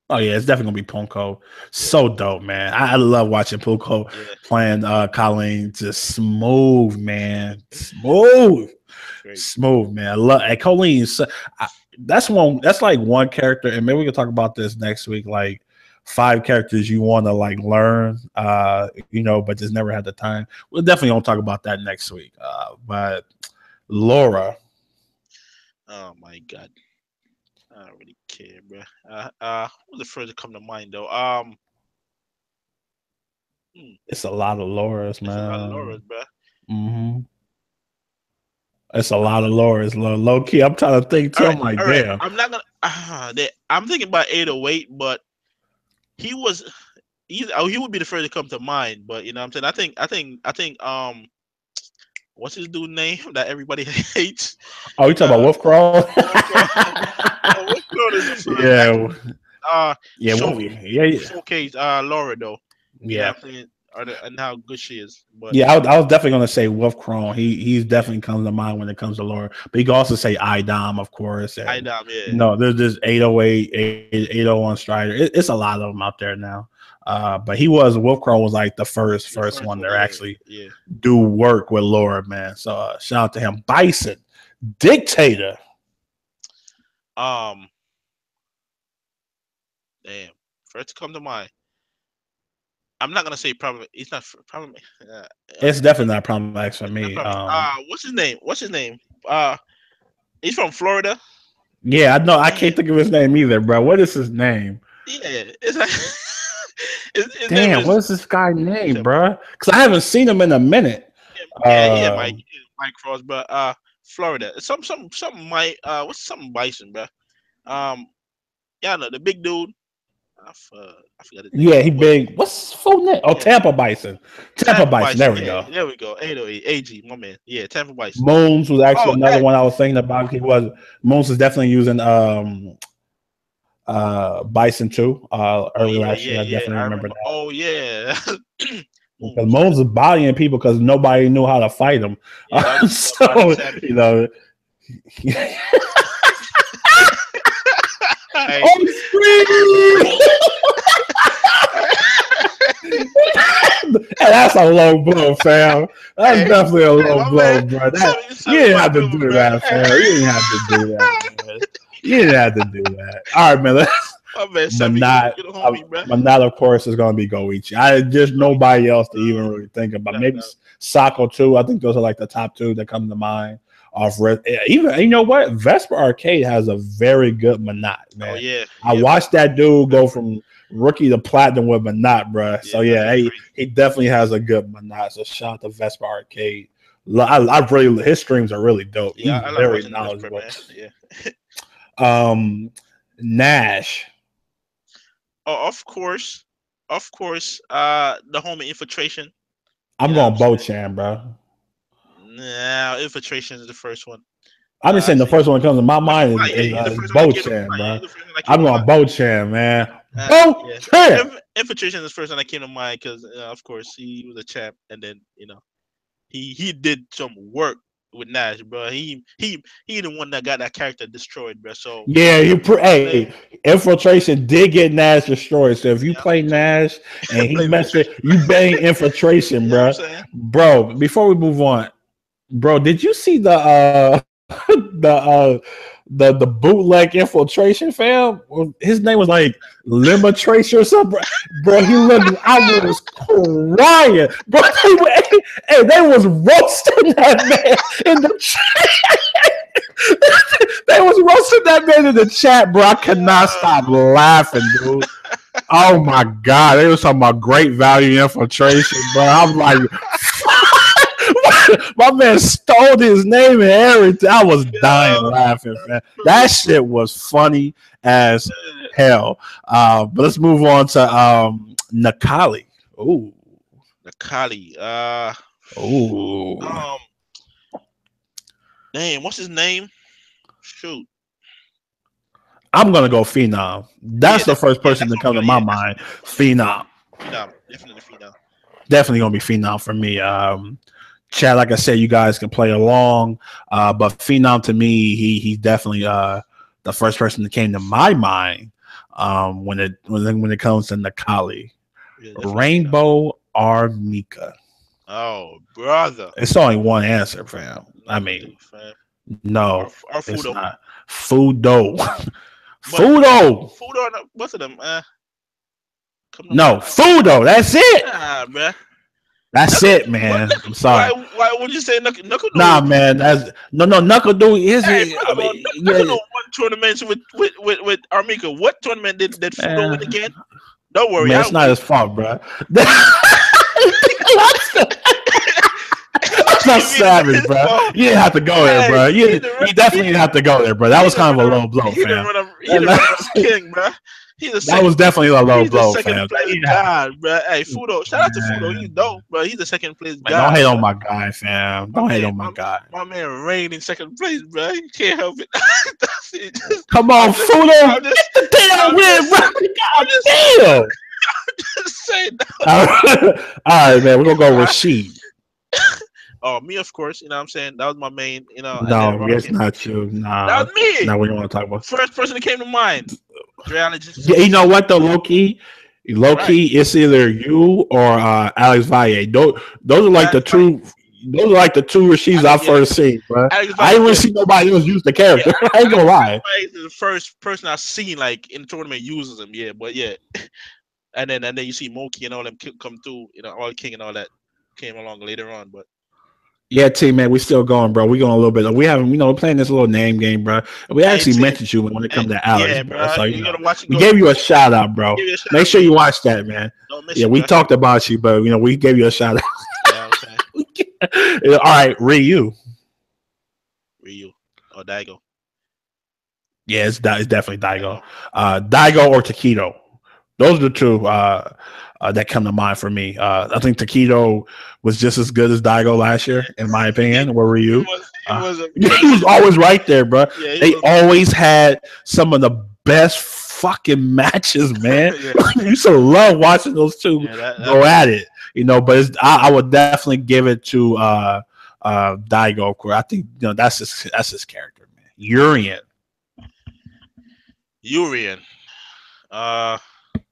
Oh yeah, it's definitely gonna be Punko. Yeah, So dope, man. I love watching Punko yeah. playing Colleen. Just smooth, man. Smooth, Great. smooth, man. I love and Colleen. That's one. That's like one character, and maybe we can talk about this next week. Like 5 characters you want to like learn, but just never had the time. We're definitely gonna talk about that next week. But Laura. Oh my God. I don't really care, bro. Who's the first to come to mind though? It's a lot of Lauras, It's a lot of man. Laura's, bro. Mm-hmm. It's a lot of Lauras. Low key, I'm trying to think too. I'm like, All right. damn. I'm not gonna. I'm thinking about 808, but he was. He would be the first to come to mind, but you know what I'm saying. I think. What's his dude name that everybody hates? Oh, you talking about Uh, Wolf Crawl? no, Wolf Girl is the first. Yeah, yeah, Show yeah, showcase Laura though. You know yeah. what I'm saying? And how good she is. But Yeah, I was definitely gonna say Wolf Crawl. He's definitely comes to mind when it comes to Laura. But you can also say Idom, of course. I And damn yeah. there's this 808, 801 Strider. It's a lot of them out there now. But Wolf Crawl was like the first one one, that yeah, actually yeah. do work with Laura, man. So shout out to him. Bison. Dictator. Um, damn. First to come to mind. I'm not gonna say problem. It's not problem. It's definitely not Problem X for It's not me. problem. What's his name? What's his name? He's from Florida. Yeah, I know. I Man, can't think of his name either, bro. What is his name? yeah, it's like his name Damn, what is is this guy's name, bro? Because I haven't seen him in a minute. yeah, Mike, Um, yeah, Mike Cross, but Florida. Some Mike what's something Bison, bro? Um, yeah, no, the big dude. I forgot his name, yeah, he but big. What's his full name? Oh, yeah, Tampa Bison. Tampa Tampa Bison. There Bison. we Yeah, go. there we go. 808 AG, my man. Yeah, Tampa Bison. Moons was actually Oh, another one I was thinking about. He was Moons is definitely using Bison too. oh Early yeah, last yeah, year, I yeah. definitely I remember remember. that. Oh yeah. Because Moons, man. Moons was bodying people because nobody knew how to fight him. Yeah, that was body So savage. you know. Hey. Oh, scream! And that's a low blow, fam. That's Hey, definitely a hey, low my man, blow, bro. You didn't $71 have to bill, do bro. that, fam. You didn't have to do that, man. You didn't have to do that. All right, man. My man, sent me Manat, get a homie, bro. Manat, of course, is going to be Goichi. I just nobody else to even really think about. Maybe Sako too. I think those are like the top two that come to mind. Even you know what, Vesper Arcade has a very good Manat, Oh man. yeah, I yeah, watched that dude go from rookie to platinum with Manat, bro. yeah, So that yeah, shit crazy. he definitely has a good Manat. So shout out to Vesper Arcade. I really his streams are really dope. Yeah, He's I like very watching Vesper, knowledgeable. man. Yeah. Um, Nash. Oh, of course. The homie infiltration. You I'm know what I'm going saying? Bochan, bro. Nah, infiltration is the first one. I'm just I saying the say first one that comes to my first one. mind Yeah, he's the is first one that came to Bochan, mind. Yeah, bro. he's the first one that came I'm to going mind. Bochan, man. Yeah, Bochan. infiltration is the first one that came to mind because, of course, he was a champ, and then he did some work with Nash, bro. He the one that got that character destroyed, bro. So Yeah, play, hey, infiltration did get Nash destroyed. So if you yeah, play so Nash and he blame messed infiltration. it, you bang infiltration, You know what I'm bro. saying? Bro, before we move on, bro, did you see the the the bootleg infiltration, fam? His name was like Lima Tracer or something, bro. He looked, I was crying, bro. They was roasting that man in the chat. They was roasting that man in the chat, bro. I could not stop laughing, dude. Oh my god, they was talking about great value infiltration, bro. I'm like, my man stole his name and everything. I was dying Yeah, laughing, man. That shit was funny as hell. But let's move on to Nakali. Ooh, Nakali. ooh. Um, Damn, what's his name? Shoot. I'm gonna go Phenom. Yeah, That's the first yeah, person that's to what I'm come to gonna. my Yeah, mind. Phenom. Phenom. Definitely Phenom. Definitely gonna be Phenom for me. Chad, like I said, you guys can play along. But Phenom to me, he's definitely the first person that came to my mind when it comes to Nakali. Yeah, definitely Phenom. Rainbow or Mika. Oh, brother. It's only one answer, fam. I No, mean, fam. no, Our it's Fudo. not. Fudo. But Fudo. Fudo, both of them, come to No, mind. Fudo. That's it. Nah, bruh. That's Knuckle, it, what? man. I'm Why? sorry. Why would you say Knuckle Nah, Dude? man. That's no Knuckle Dude is Hey, it? first I of all, mean, yeah, Knuckle Dude won tournaments with Armika. What tournament did Fudo win man. again? Don't worry, Man, it's I'll not wait. his fault, bro. That's He did savage, his bro. fault. You didn't have to go there, Hey, bro. You definitely didn't have to go there, bro. That he was didn't kind run of a a low blow, fam. he didn't run a king, bro. He's a That was second. definitely a low He's the blow, second fam. place You didn't have to, god, bro. Hey, Fudo, shout out to Fudo. He's man. dope, bro. He's the second place Man, don't god, hate bro. on my guy, fam. My Don't hate man, on my guy. my man reigned in second place, bro. You can't help it. That's it. Come on, I'm just, Fudo. I'm just, Get the damn I'm win, just, bro. I'm God just, damn. just saying. All right, man. We're gonna go That. Rashid. Oh, me, of course. You know what I'm saying? That was my main, and then No, Rock it's came. not you. That Nah. was me. No, we don't want to talk about. First person that came to mind. Dreality Yeah, you know what though, low Right. key, it's either you or Alex Valle. Those are like That's the right. two. those are like the two Rashids I Yeah, first seen, bro. Alex I didn't really Valdez. see nobody else use the Yeah, character. I ain't gonna Alex lie. Valdez is the first person I've seen like in the tournament uses him. Yeah, but yeah, and then you see Moki and all them come through. All King and all that came along later on. But Yeah, team man, we still going, bro. We going a little bit. We haven't, we're playing this little name game, bro. We hey, actually team, mentioned you when it hey, comes to Alex, yeah, bro. bro, So you gotta watch it. we Go, gave you a shout out, bro. give you a shout Make out, sure you bro. watch that, man. Don't miss Yeah, it, we bro. talked about you, but we gave you a shout out. Yeah, I'm saying All right, Ryu. Ryu or Daigo. Yeah, it's definitely Daigo. Daigo. Daigo or Taquito. Those are the two that come to mind for me. I think Taquito was just as good as Daigo last year, in my opinion. Where were It you? was. It was a. He was always right there, bro. Yeah, he They was. always had some of the best fucking matches, man. Yeah, I used to love watching those two yeah. go at it, But I would definitely give it to Daigo. I think that's his character, man. Urian. Urian. Uh,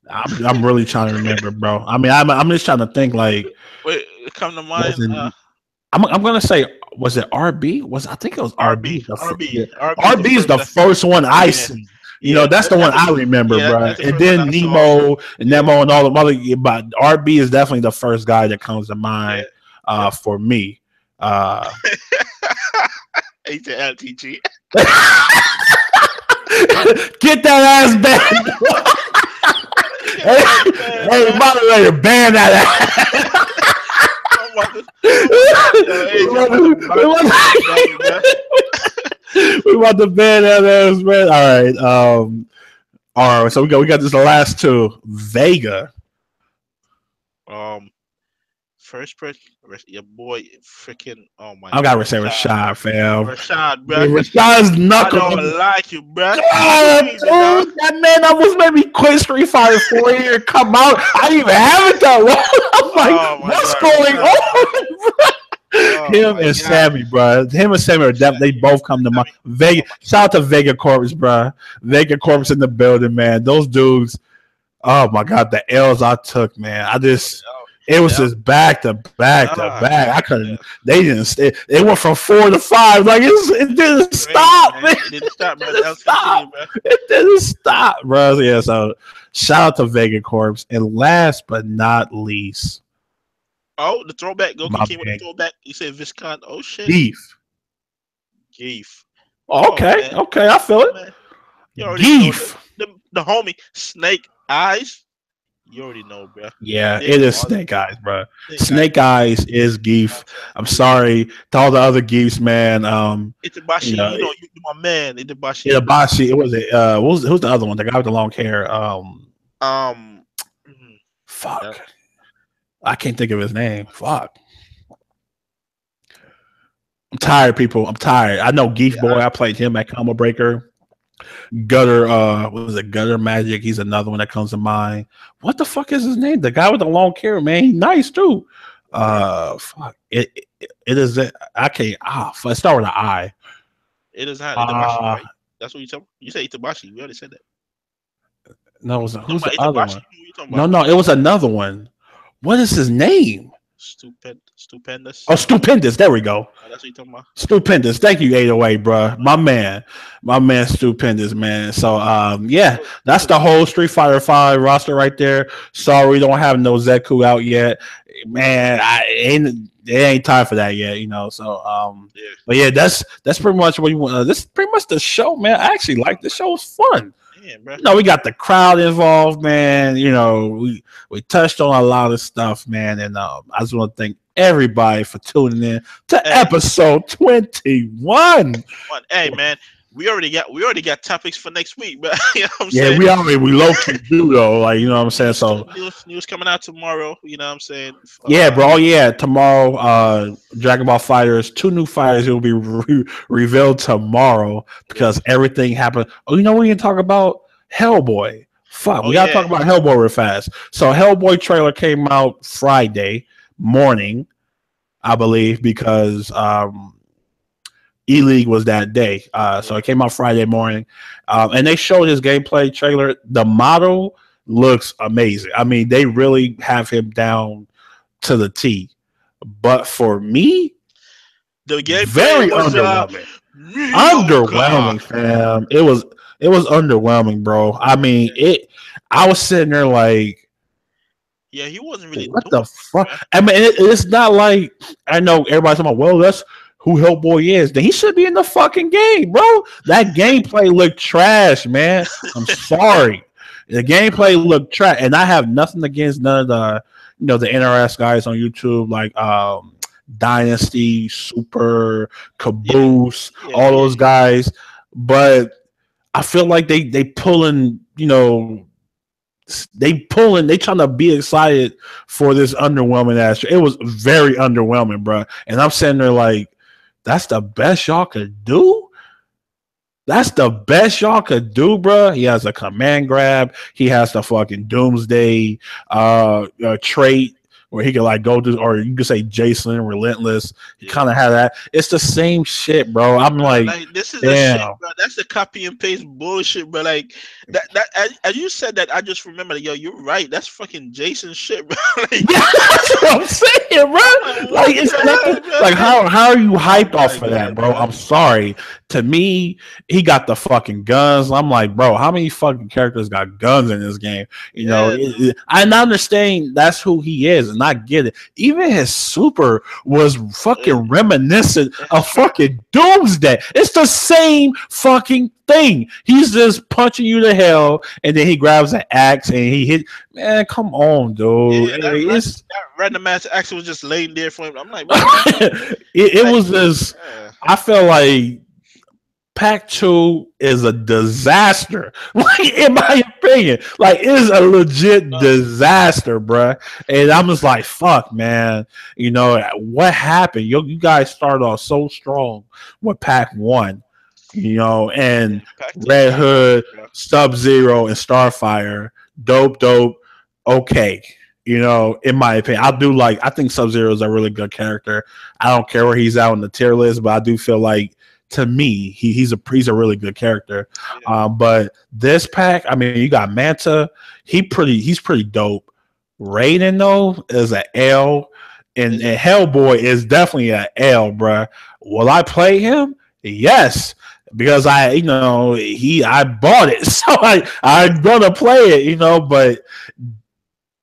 I'm really trying to remember, bro. I mean, I'm just trying to think. Like, wait, come to was mind. it, I'm gonna say, was it RB? I think it was RB. RB. RB. RB is the RB is first. the first one I Yeah, seen. yeah. That's the one I remember, Yeah, bro. that's the And first one then I saw. Nemo and Yeah, Nemo and all the other. But RB is definitely the first guy that comes to yeah, mind yeah. for me. H L T G. Get that ass back! Hey, moderator, ban that ass! We want to ban that ass, man. All right. So we got this last two. Vega. First person, your boy, freaking. Oh my I gotta God, say Rashad, fam. Rashad, bro. Rashad's I knuckle. don't like you, bro. That man almost made me quit Street Fighter 4 year come out. I didn't even have it that long. I'm like, what's going on, bro? Him and Sammy, bro. Him and Sammy are definitely, they both come to mind. Vega, shout out to Vega Corpus, bro. Vega Corpus in the building, man. Those dudes, oh my God, the L's I took, man. It was just back to back to back. I couldn't. They didn't stay. It went from 4 to 5. Like it didn't stop, man. It didn't stop, bro. It didn't stop, bro. Yeah. So shout out to Vega Corps. And last but not least, the throwback. Goku came with the throwback. He said Viscount. Oh shit. Geef. Okay. Okay. I feel it. Geef. The homie Snake Eyes. You already know, bro. Yeah, it is Snake Eyes, bro. Snake Eyes is Geef. I'm sorry to all the other Geefs, man. Itabashi, you my man. Itabashi. It was who's the other one? The guy with the long hair. Fuck. Yeah. I can't think of his name. Fuck. I'm tired, people. I'm tired. I know Geef Boy. I played him at Combo Breaker. Gutter, what was it? Gutter Magic. He's another one that comes to mind. What the fuck is his name? The guy with the long hair, man. He's nice too. Fuck. It is. I can't. It start with an I. It is not Itabashi, right? That's what you tell me. You say Itabashi. We already said that. No, who's the other one? No, it was another one. What is his name? Stupendous. Oh, Stupendous. There we go. That's what you're talking about. Stupendous. Thank you, 808, bro. My man, Stupendous, man. So, yeah, that's the whole Street Fighter 5 roster right there. Sorry, we don't have no Zeku out yet, man. It ain't time for that yet, So, yeah. But yeah, that's pretty much what you want. This is pretty much the show, man. I actually like the show. It was fun. Yeah, we got the crowd involved, man. We touched on a lot of stuff, man. And I just want to thank everybody for tuning in to episode 21. Hey, man, we already got topics for next week, but you know what I'm saying? we low key do though, like you know what I'm saying. So news coming out tomorrow. You know what I'm saying? Yeah, bro. Yeah, tomorrow. Dragon Ball Fighters, 2 new fighters will be revealed tomorrow because everything happened. Oh, we can talk about Hellboy. Fuck, we gotta talk about Hellboy real fast. So Hellboy trailer came out Friday morning, I believe, because E-League was that day. So it came out Friday morning. And they showed his gameplay trailer. The model looks amazing. I mean, they really have him down to the T. But for me, The gameplay Very was underwhelming. mediocre. Underwhelming, fam. It was underwhelming, bro. I mean, Yeah, I was sitting there like, yeah, he wasn't really what doing the it, fuck? bro. I mean, it's not like I know everybody's talking about. Well, that's who Hellboy is. Then he should be in the fucking game, bro. That gameplay looked trash, man. I'm sorry. The gameplay looked trash, and I have nothing against none of the the NRS guys on YouTube, like Dynasty, Super, Yeah, Caboose, yeah, all yeah, those guys. But I feel like they pulling, they trying to be excited for this underwhelming ass. It was very underwhelming, bro. And I'm sitting there like, that's the best y'all could do. That's the best y'all could do, bro. He has a command grab. He has the fucking doomsday trait where he can like go to, or you could say Jason Relentless. He yeah. kind of had that. It's the same shit, bro. I'm like, Like this is a shit, damn. bro. That's the copy and paste bullshit, bro. Like that. As you said that, I just remember. Yo, you're right. That's fucking Jason shit, bro. Like, Yeah, that's what I'm saying, bro. I'm like, Like what it's the nothing. hell, bro? Like how are you Oh hyped off my for that, god, bro? bro. I'm sorry. To me, he got the fucking guns. I'm like, bro, how many fucking characters got guns in this game? Yeah, I understand that's who he is, and I get it. Even his super was dude. fucking reminiscent of It's fucking Doomsday. It's the same fucking thing. He's just punching you to hell, and then he grabs an axe and he hit. Man, come on, yeah, dude. It's that random ass action was just laying there for him. I'm like, what? it Like, was just. uh, I feel like Pack 2 is a disaster. Like, in my opinion, like it is a legit no, disaster, bruh. And I'm just like, fuck, man. What happened? You guys started off so strong with Pack 1, yeah, and Pac two Red was trash, Hood, bro. Sub Zero, and Starfire. Dope, dope. Okay. In my opinion, I think Sub Zero is a really good character. I don't care where he's out on the tier list, but I do feel like to me, he's a really good character. Yeah, But this pack, I mean, you got Manta. He's pretty dope. Raiden though is an L, is and it? Hellboy is definitely an L, bruh. Will I play him? Yes, because I bought it, so I'm gonna play it, But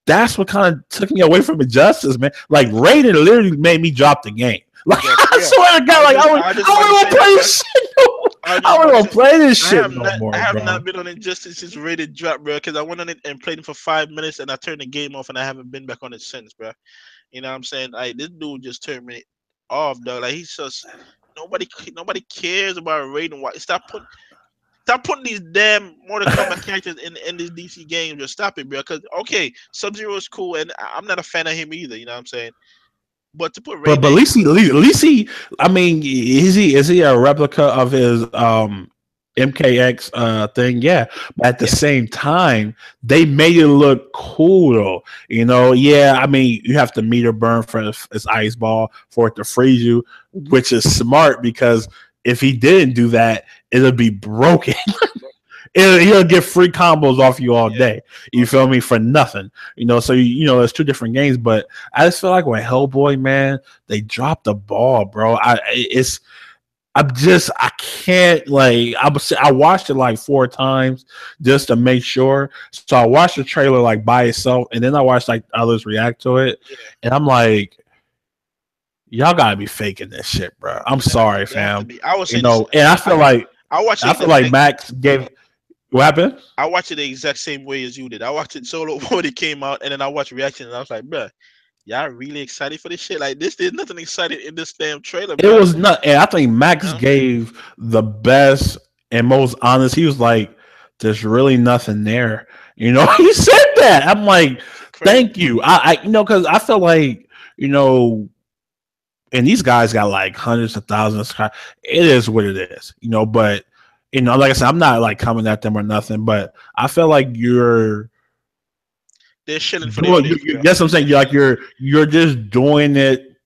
that's what kind of took me away from Injustice, man. Like Raiden literally made me drop the game. Like Yeah, I yeah. swear to God, like I just I about to wouldn't say play that, bro. this shit. No, I was just I about to wouldn't say. play this shit no I more, have bro. not been on Injustice since Rated dropped, bro. Because I went on it and played it for 5 minutes, and I turned the game off, and I haven't been back on it since, bro. You know what I'm saying? Like this dude just turned me off, dog. Like he's just nobody cares about Raiden. Why stop putting these damn Mortal Kombat characters in these DC games? Just stop it, bro. Because okay, Sub Zero is cool, and I'm not a fan of him either. You know what I'm saying? But to put But Raiden, at least he. I mean, is he a replica of his MKX thing? Yeah, but at the yeah, same time, they made it look cool though. Yeah. I mean, you have to meter burn for his ice ball for it to freeze you, which is smart because if he didn't do that, it'll be broken. He'll get free combos off you all yeah, day. You feel me? For nothing. So there's two different games, but I just feel like with Hellboy, man, they dropped the ball, bro. I can't I watched it like 4 times just to make sure. So I watched the trailer like by itself, and then I watched like others react to it, yeah. and I'm like, y'all gotta be faking this shit, bro. I'm sorry, They have to fam. be. I was saying this. And I watched I it feel like Max gave what happened. I watched it the exact same way as you did. I watched it solo when it came out, and then I watched reaction, and I was like, bruh, y'all really excited for this shit? Like this, there's nothing excited in this damn trailer, It bruh. was not, and I think You Max know? gave the best and most honest. He was like, "There's really nothing there." He said that. I'm like, Crazy. "Thank you." Because I feel like you know, and these guys got like hundreds of thousands. It is what it is, But like I said, I'm not like coming at them or nothing. But I feel like you're They're shilling for the doing. audience, bruh. That's what I'm saying. You're just doing it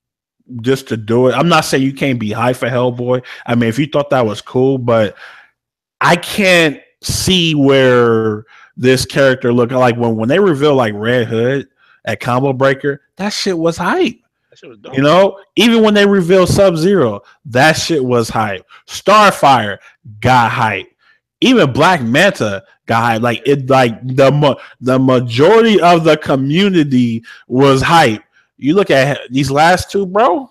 just to do it. I'm not saying you can't be high for Hellboy. I mean, if you thought that was cool, but I can't see where this character look like when they reveal like Red Hood at Combo Breaker. That shit was hype. That shit was You dope. know, even when they revealed Sub Zero, that shit was hype. Starfire got hype. Even Black Manta got hype. Like it, like the majority of the community was hype. You look at these last two, bro.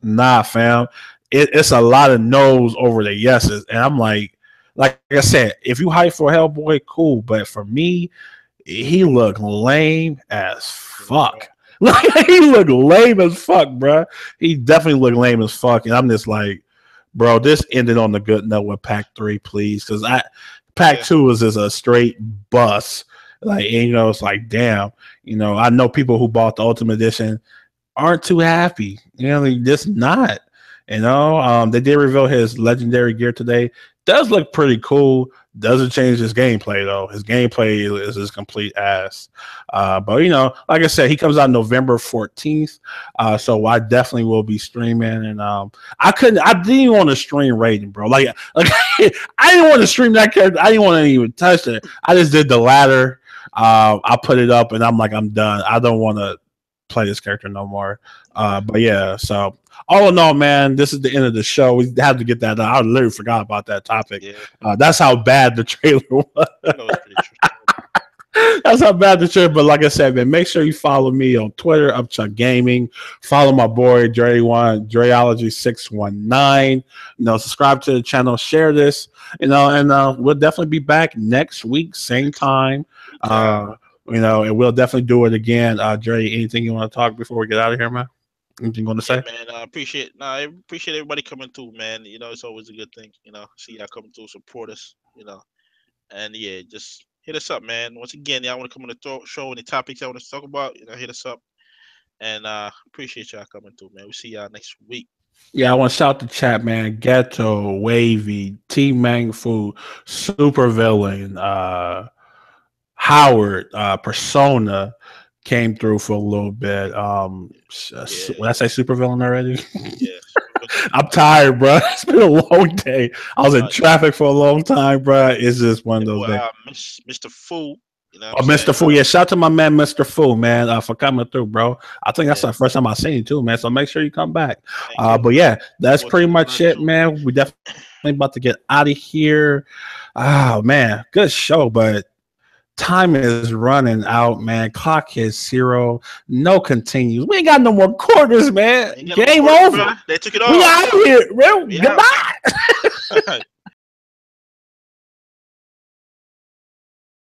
Nah, fam. It's a lot of no's over the yeses, and I'm like I said, if you hype for Hellboy, cool. But for me, he looked lame as You know, bro. fuck. Like he looked lame as fuck, bro. He definitely looked lame as fuck, and I'm just like, bro, this ended on the good note with Pack 3, please, because I Pack Yeah, 2 was just a straight bust. Like, and, it's like, damn, I know people who bought the Ultimate Edition aren't too happy. Like, just not. They did reveal his legendary gear today. Does look pretty cool. Doesn't change his gameplay though. His gameplay is his complete ass. But like I said, he comes out November 14th. So I definitely will be streaming. And I didn't even want to stream Raiden, bro. Like I didn't want to stream that character. I didn't want to even touch it. I just did the ladder. I put it up, and I'm like, I'm done. I don't want to play this character no more. But yeah, so all in all, man, this is the end of the show. We have to get that done. I literally forgot about that topic. yeah. That's how bad the trailer was. It's pretty true. That's how bad the trailer. But like I said, man, make sure you follow me on Twitter, Upchuck Gaming. Follow my boy Dreology619. Subscribe to the channel, share this. And we'll definitely be back next week, same time. And we'll definitely do it again. Dre, anything you want to talk before we get out of here, man? Anything you want to say? Man, I appreciate. I appreciate everybody coming through, man. It's always a good thing. See y'all coming through, support us. And yeah, just hit us up, man. Once again, y'all want to come on the show, any topics y'all want to talk about, hit us up. And appreciate y'all coming through, man. We'll see y'all next week. Yeah, I want to shout the chat, man. Ghetto, Wavy, T Mang Fu, Super Villain, Howard, Persona came through for a little bit. Did I say Super Villain already? Yeah. I'm tired, bro. It's been a long day. I was in traffic for a long time, bro. It's just one of those days. Mr. Fu. Mr. Fu. Yeah, shout out to my man, Mr. Fu, man, for coming through, bro. I think that's the first time I've seen you too, man. So make sure you come back. But yeah, that's pretty much it, man. We definitely about to get out of here. Oh man, good show, but time is running out, man. Clock is 0. No continues. We ain't got no more quarters, man. Game over. They took it off. We out of here, bro. Goodbye.